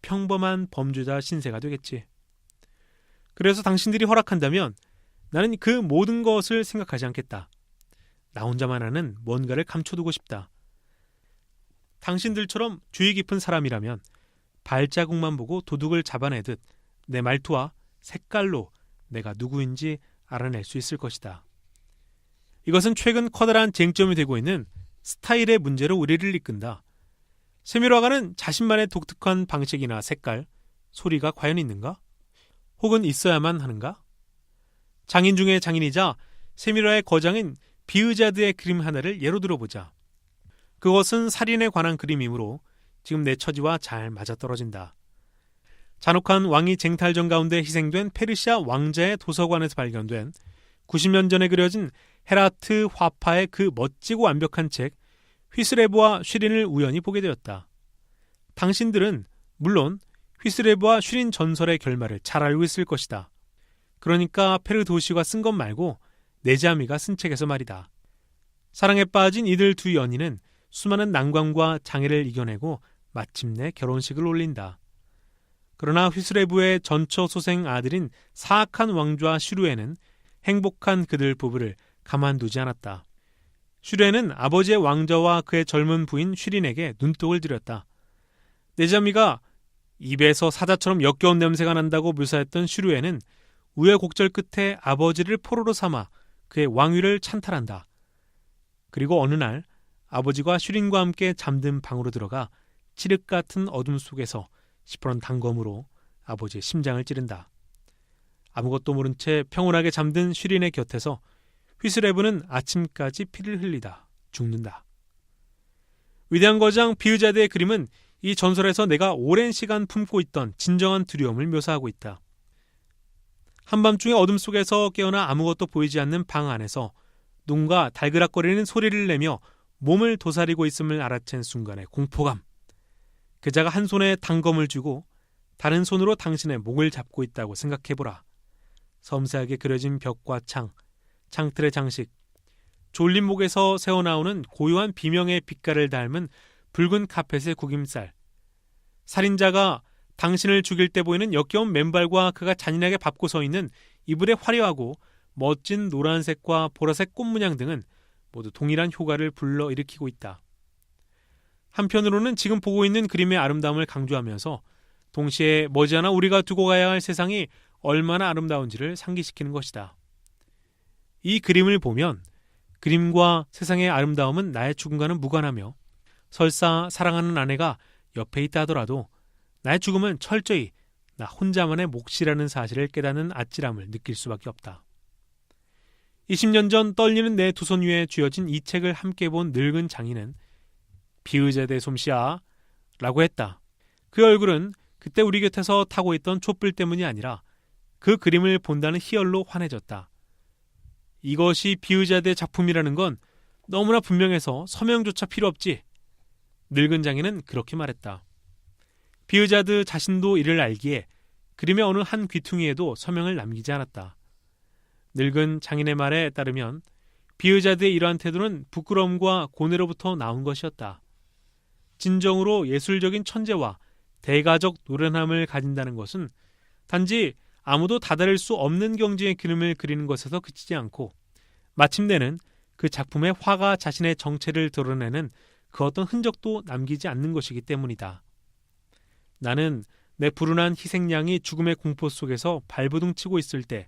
평범한 범죄자 신세가 되겠지. 그래서 당신들이 허락한다면 나는 그 모든 것을 생각하지 않겠다. 나 혼자만 아는 뭔가를 감춰두고 싶다. 당신들처럼 주의 깊은 사람이라면 발자국만 보고 도둑을 잡아내듯 내 말투와 색깔로 내가 누구인지 알아낼 수 있을 것이다. 이것은 최근 커다란 쟁점이 되고 있는 스타일의 문제로 우리를 이끈다. 세밀화가는 자신만의 독특한 방식이나 색깔, 소리가 과연 있는가? 혹은 있어야만 하는가? 장인 중에 장인이자 세밀화의 거장인 비의자드의 그림 하나를 예로 들어보자. 그것은 살인에 관한 그림이므로 지금 내 처지와 잘 맞아떨어진다. 잔혹한 왕위 쟁탈전 가운데 희생된 페르시아 왕자의 도서관에서 발견된 90년 전에 그려진 헤라트 화파의 그 멋지고 완벽한 책 휘스레브와 슈린을 우연히 보게 되었다. 당신들은 물론 휘스레브와 슈린 전설의 결말을 잘 알고 있을 것이다. 그러니까 페르도시가 쓴 것 말고 네자미가 쓴 책에서 말이다. 사랑에 빠진 이들 두 연인은 수많은 난관과 장애를 이겨내고 마침내 결혼식을 올린다. 그러나 휘스레브의 전처 소생 아들인 사악한 왕좌 슈르에는 행복한 그들 부부를 가만두지 않았다. 슈르에는 아버지의 왕자와 그의 젊은 부인 슈린에게 눈독을 들였다. 네자미가 입에서 사자처럼 역겨운 냄새가 난다고 묘사했던 슈르에는 우여곡절 끝에 아버지를 포로로 삼아 그의 왕위를 찬탈한다. 그리고 어느 날 아버지가 슈린과 함께 잠든 방으로 들어가 칠흑 같은 어둠 속에서 시퍼런 단검으로 아버지의 심장을 찌른다. 아무것도 모른 채 평온하게 잠든 슈린의 곁에서 휘스레브는 아침까지 피를 흘리다 죽는다. 위대한 거장 비의자드의 그림은 이 전설에서 내가 오랜 시간 품고 있던 진정한 두려움을 묘사하고 있다. 한밤중에 어둠 속에서 깨어나 아무것도 보이지 않는 방 안에서 누군가 달그락거리는 소리를 내며 몸을 도사리고 있음을 알아챈 순간의 공포감. 그자가 한 손에 단검을 쥐고 다른 손으로 당신의 목을 잡고 있다고 생각해보라. 섬세하게 그려진 벽과 창틀의 장식, 졸린 목에서 새어나오는 고요한 비명의 빛깔을 닮은 붉은 카펫의 구김살, 살인자가 당신을 죽일 때 보이는 역겨운 맨발과 그가 잔인하게 밟고 서 있는 이불의 화려하고 멋진 노란색과 보라색 꽃문양 등은 모두 동일한 효과를 불러일으키고 있다. 한편으로는 지금 보고 있는 그림의 아름다움을 강조하면서 동시에 머지않아 우리가 두고 가야 할 세상이 얼마나 아름다운지를 상기시키는 것이다. 이 그림을 보면 그림과 세상의 아름다움은 나의 죽음과는 무관하며 설사 사랑하는 아내가 옆에 있다 하더라도 나의 죽음은 철저히 나 혼자만의 몫이라는 사실을 깨닫는 아찔함을 느낄 수밖에 없다. 20년 전 떨리는 내 두 손 위에 쥐어진 이 책을 함께 본 늙은 장인은 비의자대 솜씨야 라고 했다. 그 얼굴은 그때 우리 곁에서 타고 있던 촛불 때문이 아니라 그 그림을 본다는 희열로 환해졌다. 이것이 비의자대 작품이라는 건 너무나 분명해서 서명조차 필요 없지. 늙은 장인은 그렇게 말했다. 비의자드 자신도 이를 알기에 그림의 어느 한 귀퉁이에도 서명을 남기지 않았다. 늙은 장인의 말에 따르면 비의자드의 이러한 태도는 부끄러움과 고뇌로부터 나온 것이었다. 진정으로 예술적인 천재와 대가적 노련함을 가진다는 것은 단지 아무도 다다를 수 없는 경지의 그림을 그리는 것에서 그치지 않고 마침내는 그 작품의 화가 자신의 정체를 드러내는 그 어떤 흔적도 남기지 않는 것이기 때문이다. 나는 내 불운한 희생양이 죽음의 공포 속에서 발버둥 치고 있을 때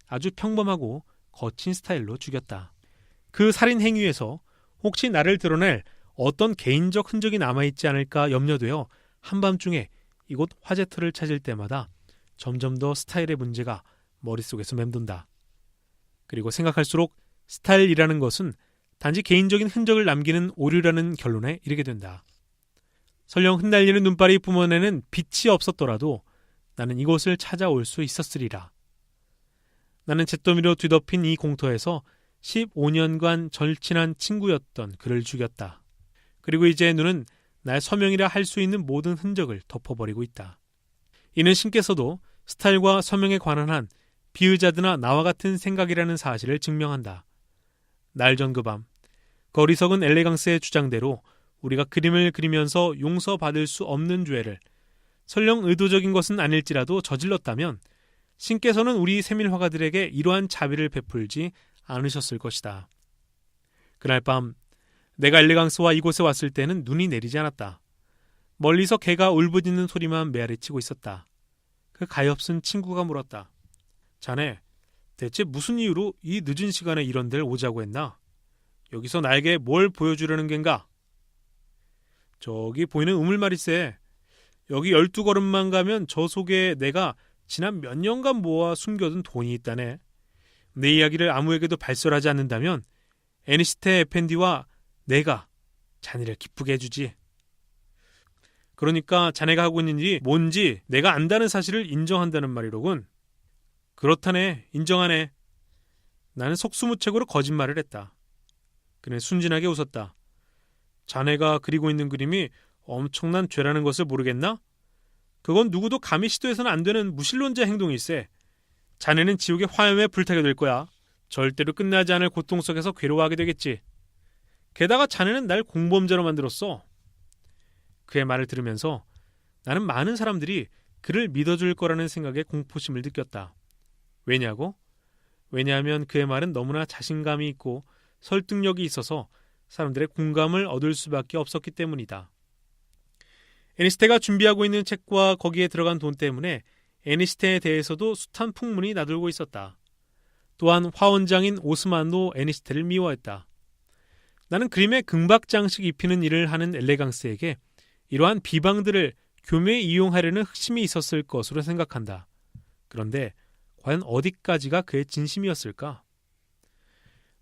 아주 평범하고 거친 스타일로 죽였다. 그 살인 행위에서 혹시 나를 드러낼 어떤 개인적 흔적이 남아있지 않을까 염려되어 한밤중에 이곳 화재터를 찾을 때마다 점점 더 스타일의 문제가 머릿속에서 맴돈다. 그리고 생각할수록 스타일이라는 것은 단지 개인적인 흔적을 남기는 오류라는 결론에 이르게 된다. 설령 흩날리는 눈발이 뿜어내는 빛이 없었더라도 나는 이곳을 찾아올 수 있었으리라. 나는 잿더미로 뒤덮인 이 공터에서 15년간 절친한 친구였던 그를 죽였다. 그리고 이제 눈은 나의 서명이라 할 수 있는 모든 흔적을 덮어버리고 있다. 이는 신께서도 스타일과 서명에 관한 한 비의자드나 나와 같은 생각이라는 사실을 증명한다. 날 전 그 밤, 그 어리석은 엘레강스의 주장대로 우리가 그림을 그리면서 용서받을 수 없는 죄를 설령 의도적인 것은 아닐지라도 저질렀다면 신께서는 우리 세밀화가들에게 이러한 자비를 베풀지 않으셨을 것이다. 그날 밤 내가 엘레강스와 이곳에 왔을 때는 눈이 내리지 않았다. 멀리서 개가 울부짖는 소리만 메아리치고 있었다. 그 가엾은 친구가 물었다. 자네, 대체 무슨 이유로 이 늦은 시간에 이런 데를 오자고 했나? 여기서 나에게 뭘 보여주려는 겐가? 저기 보이는 우물 말일세. 여기 12걸음만 가면 저 속에 내가 지난 몇 년간 모아 숨겨둔 돈이 있다네. 내 이야기를 아무에게도 발설하지 않는다면 애니스테 에펜디와 내가 자네를 기쁘게 해주지. 그러니까 자네가 하고 있는 일이 뭔지 내가 안다는 사실을 인정한다는 말이로군. 그렇다네. 인정하네. 나는 속수무책으로 거짓말을 했다. 그는 순진하게 웃었다. 자네가 그리고 있는 그림이 엄청난 죄라는 것을 모르겠나? 그건 누구도 감히 시도해서는 안 되는 무신론자 행동일세. 자네는 지옥의 화염에 불타게 될 거야. 절대로 끝나지 않을 고통 속에서 괴로워하게 되겠지. 게다가 자네는 날 공범자로 만들었어. 그의 말을 들으면서 나는 많은 사람들이 그를 믿어줄 거라는 생각에 공포심을 느꼈다. 왜냐고? 왜냐하면 그의 말은 너무나 자신감이 있고 설득력이 있어서 사람들의 공감을 얻을 수밖에 없었기 때문이다. 애니스테가 준비하고 있는 책과 거기에 들어간 돈 때문에 애니스테에 대해서도 숱한 풍문이 나돌고 있었다. 또한 화원장인 오스만도 애니스테를 미워했다. 나는 그림에 금박장식 입히는 일을 하는 엘레강스에게 이러한 비방들을 교묘히 이용하려는 흑심이 있었을 것으로 생각한다. 그런데 과연 어디까지가 그의 진심이었을까?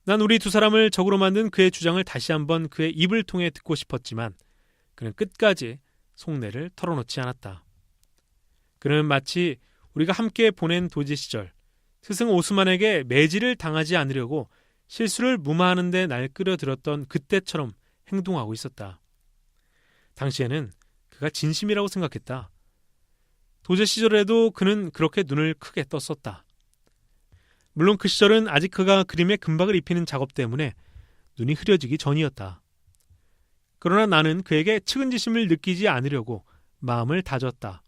난 우리 두 사람을 적으로 만든 그의 주장을 다시 한번 그의 입을 통해 듣고 싶었지만 그는 끝까지 속내를 털어놓지 않았다. 그는 마치 우리가 함께 보낸 도제 시절 스승 오스만에게 매질을 당하지 않으려고 실수를 무마하는 데 날 끌어들였던 그때처럼 행동하고 있었다. 당시에는 그가 진심이라고 생각했다. 도제 시절에도 그는 그렇게 눈을 크게 떴었다. 물론 그 시절은 아직 그가 그림에 금박을 입히는 작업 때문에 눈이 흐려지기 전이었다. 그러나 나는 그에게 측은지심을 느끼지 않으려고 마음을 다졌다.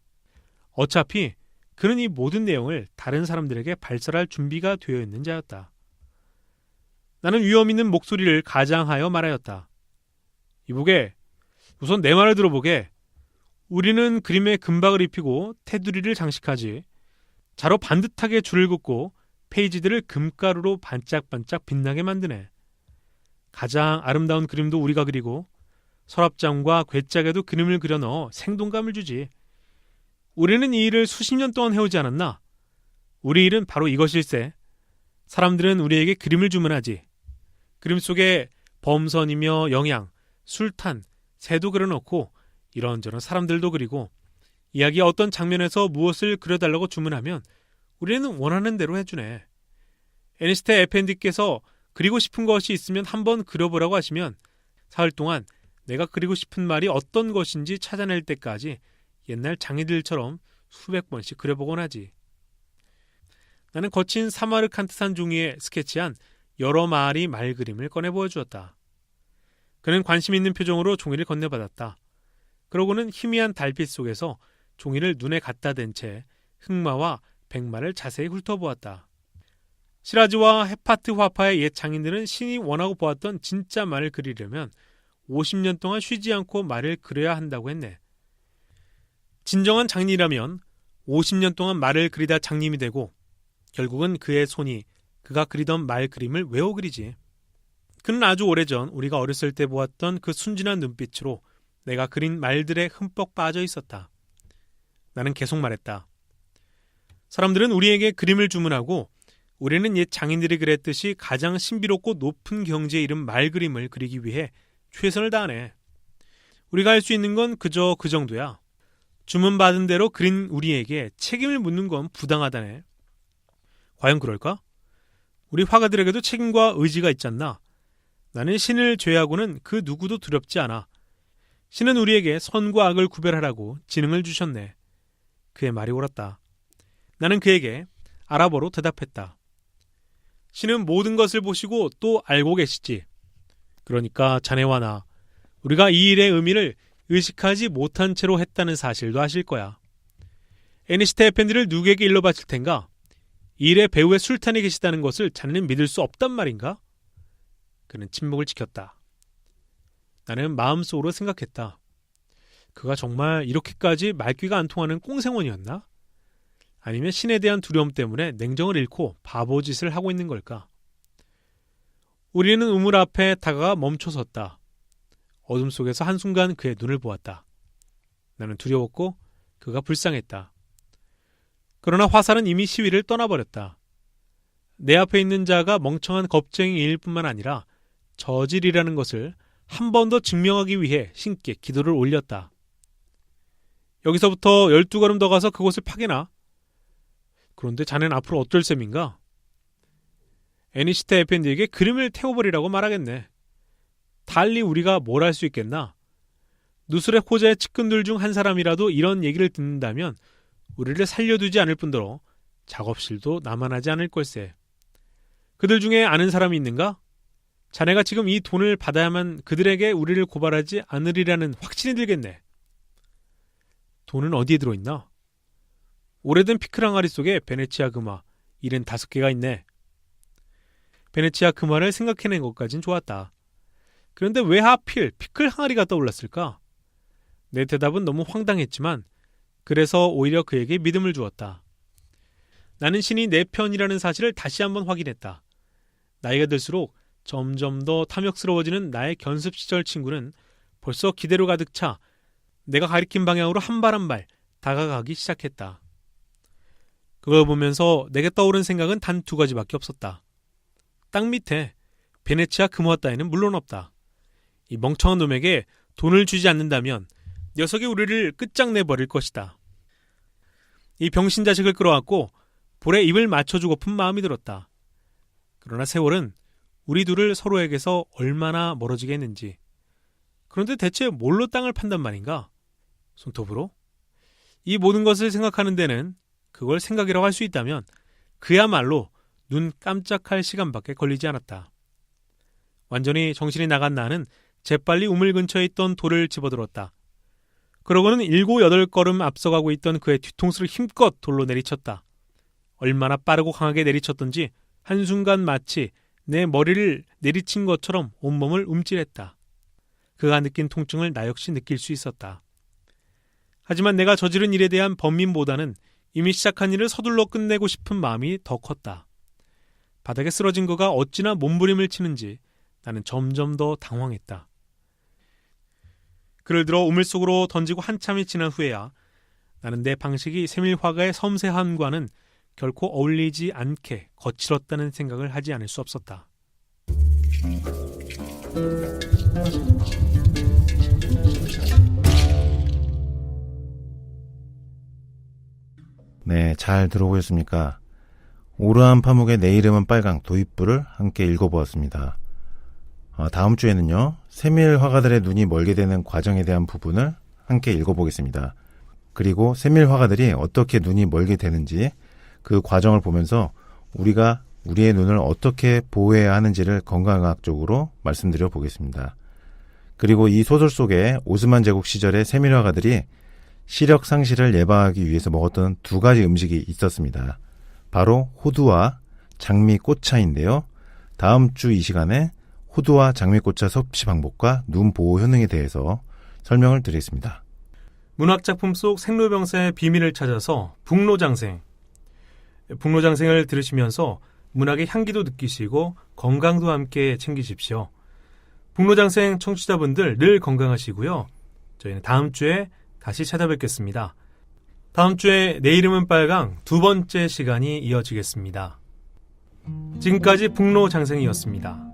어차피 그는 이 모든 내용을 다른 사람들에게 발설할 준비가 되어 있는 자였다. 나는 위험 있는 목소리를 가장하여 말하였다. 이보게, 우선 내 말을 들어보게. 우리는 그림에 금박을 입히고 테두리를 장식하지. 자로 반듯하게 줄을 긋고 페이지들을 금가루로 반짝반짝 빛나게 만드네. 가장 아름다운 그림도 우리가 그리고 서랍장과 괴짝에도 그림을 그려 넣어 생동감을 주지. 우리는 이 일을 수십 년 동안 해오지 않았나? 우리 일은 바로 이것일세. 사람들은 우리에게 그림을 주문하지. 그림 속에 범선이며 영양, 술탄, 새도 그려놓고 이런저런 사람들도 그리고 이야기의 어떤 장면에서 무엇을 그려달라고 주문하면 우리는 원하는 대로 해주네. 애니스테 에펜디께서 그리고 싶은 것이 있으면 한번 그려보라고 하시면 사흘 동안 내가 그리고 싶은 말이 어떤 것인지 찾아낼 때까지 옛날 장이들처럼 수백 번씩 그려보곤 하지. 나는 거친 사마르칸트산 종이에 스케치한 여러 마리 말 그림을 꺼내 보여주었다. 그는 관심 있는 표정으로 종이를 건네받았다. 그러고는 희미한 달빛 속에서 종이를 눈에 갖다 댄 채 흑마와 백마를 자세히 훑어보았다. 시라즈와 헤파트 화파의 옛 장인들은 신이 원하고 보았던 진짜 말을 그리려면 50년 동안 쉬지 않고 말을 그려야 한다고 했네. 진정한 장인이라면 50년 동안 말을 그리다 장님이 되고 결국은 그의 손이 그가 그리던 말 그림을 외워 그리지. 그는 아주 오래전 우리가 어렸을 때 보았던 그 순진한 눈빛으로 내가 그린 말들에 흠뻑 빠져 있었다. 나는 계속 말했다. 사람들은 우리에게 그림을 주문하고 우리는 옛 장인들이 그랬듯이 가장 신비롭고 높은 경지에 이른 말 그림을 그리기 위해 최선을 다하네. 우리가 할 수 있는 건 그저 그 정도야. 주문받은 대로 그린 우리에게 책임을 묻는 건 부당하다네. 과연 그럴까? 우리 화가들에게도 책임과 의지가 있잖나. 나는 신을 죄하고는 그 누구도 두렵지 않아. 신은 우리에게 선과 악을 구별하라고 지능을 주셨네. 그의 말이 옳았다. 나는 그에게 아랍어로 대답했다. 신은 모든 것을 보시고 또 알고 계시지. 그러니까 자네와 나, 우리가 이 일의 의미를 의식하지 못한 채로 했다는 사실도 아실 거야. 애니스테 에펜디를 누구에게 일러 바칠 텐가? 이 일의 배후에 술탄이 계시다는 것을 자네는 믿을 수 없단 말인가? 그는 침묵을 지켰다. 나는 마음속으로 생각했다. 그가 정말 이렇게까지 말귀가 안 통하는 꽁생원이었나? 아니면 신에 대한 두려움 때문에 냉정을 잃고 바보짓을 하고 있는 걸까? 우리는 우물 앞에 다가가 멈춰섰다. 어둠 속에서 한순간 그의 눈을 보았다. 나는 두려웠고 그가 불쌍했다. 그러나 화살은 이미 시위를 떠나버렸다. 내 앞에 있는 자가 멍청한 겁쟁이일 뿐만 아니라 저질이라는 것을 한 번 더 증명하기 위해 신께 기도를 올렸다. 여기서부터 12걸음 더 가서 그곳을 파게나? 그런데 자네는 앞으로 어쩔 셈인가? 애니스테 에펜디에게 그림을 태워버리라고 말하겠네. 달리 우리가 뭘 할 수 있겠나? 누스레 호자의 측근들 중 한 사람이라도 이런 얘기를 듣는다면 우리를 살려두지 않을 뿐더러 작업실도 남아나지 않을 걸세. 그들 중에 아는 사람이 있는가? 자네가 지금 이 돈을 받아야만 그들에게 우리를 고발하지 않으리라는 확신이 들겠네. 돈은 어디에 들어있나? 오래된 피클 항아리 속에 베네치아 금화 75개가 있네. 베네치아 금화를 생각해낸 것까진 좋았다. 그런데 왜 하필 피클 항아리가 떠올랐을까? 내 대답은 너무 황당했지만 그래서 오히려 그에게 믿음을 주었다. 나는 신이 내 편이라는 사실을 다시 한번 확인했다. 나이가 들수록 점점 더 탐욕스러워지는 나의 견습 시절 친구는 벌써 기대로 가득 차 내가 가리킨 방향으로 한 발 한 발 다가가기 시작했다. 그걸 보면서 내게 떠오른 생각은 단 2가지밖에 없었다. 땅 밑에 베네치아 금화 따위는 물론 없다. 이 멍청한 놈에게 돈을 주지 않는다면 녀석이 우리를 끝장내버릴 것이다. 이 병신 자식을 끌어안고 볼에 입을 맞춰주고픈 마음이 들었다. 그러나 세월은 우리 둘을 서로에게서 얼마나 멀어지게 했는지. 그런데 대체 뭘로 땅을 판단 말인가? 손톱으로? 이 모든 것을 생각하는 데는, 그걸 생각이라고 할 수 있다면 그야말로 눈 깜짝할 시간밖에 걸리지 않았다. 완전히 정신이 나간 나는 재빨리 우물 근처에 있던 돌을 집어들었다. 그러고는 7, 8걸음 앞서가고 있던 그의 뒤통수를 힘껏 돌로 내리쳤다. 얼마나 빠르고 강하게 내리쳤던지 한순간 마치 내 머리를 내리친 것처럼 온몸을 움찔했다. 그가 느낀 통증을 나 역시 느낄 수 있었다. 하지만 내가 저지른 일에 대한 번민보다는 이미 시작한 일을 서둘러 끝내고 싶은 마음이 더 컸다. 바닥에 쓰러진 그가 어찌나 몸부림을 치는지 나는 점점 더 당황했다. 그를 들어 우물 속으로 던지고 한참이 지난 후에야 나는 내 방식이 세밀화가의 섬세함과는 결코 어울리지 않게 거칠었다는 생각을 하지 않을 수 없었다. 네, 잘 들어보셨습니까? 오르한 파묵의 내 이름은 빨강 도입부를 함께 읽어보았습니다. 다음 주에는요, 세밀 화가들의 눈이 멀게 되는 과정에 대한 부분을 함께 읽어보겠습니다. 그리고 세밀 화가들이 어떻게 눈이 멀게 되는지 그 과정을 보면서 우리가 우리의 눈을 어떻게 보호해야 하는지를 건강학적으로 말씀드려 보겠습니다. 그리고 이 소설 속에 오스만 제국 시절의 세밀 화가들이 시력 상실을 예방하기 위해서 먹었던 2가지 음식이 있었습니다. 바로 호두와 장미꽃차인데요. 다음 주 이 시간에 호두와 장미꽃차 섭취 방법과 눈 보호 효능에 대해서 설명을 드리겠습니다. 문학작품 속 생로병사의 비밀을 찾아서 북로장생. 북로장생을 들으시면서 문학의 향기도 느끼시고 건강도 함께 챙기십시오. 북로장생 청취자분들 늘 건강하시고요. 저희는 다음 주에 다시 찾아뵙겠습니다. 다음 주에 내 이름은 빨강 2번째 시간이 이어지겠습니다. 지금까지 북로장생이었습니다.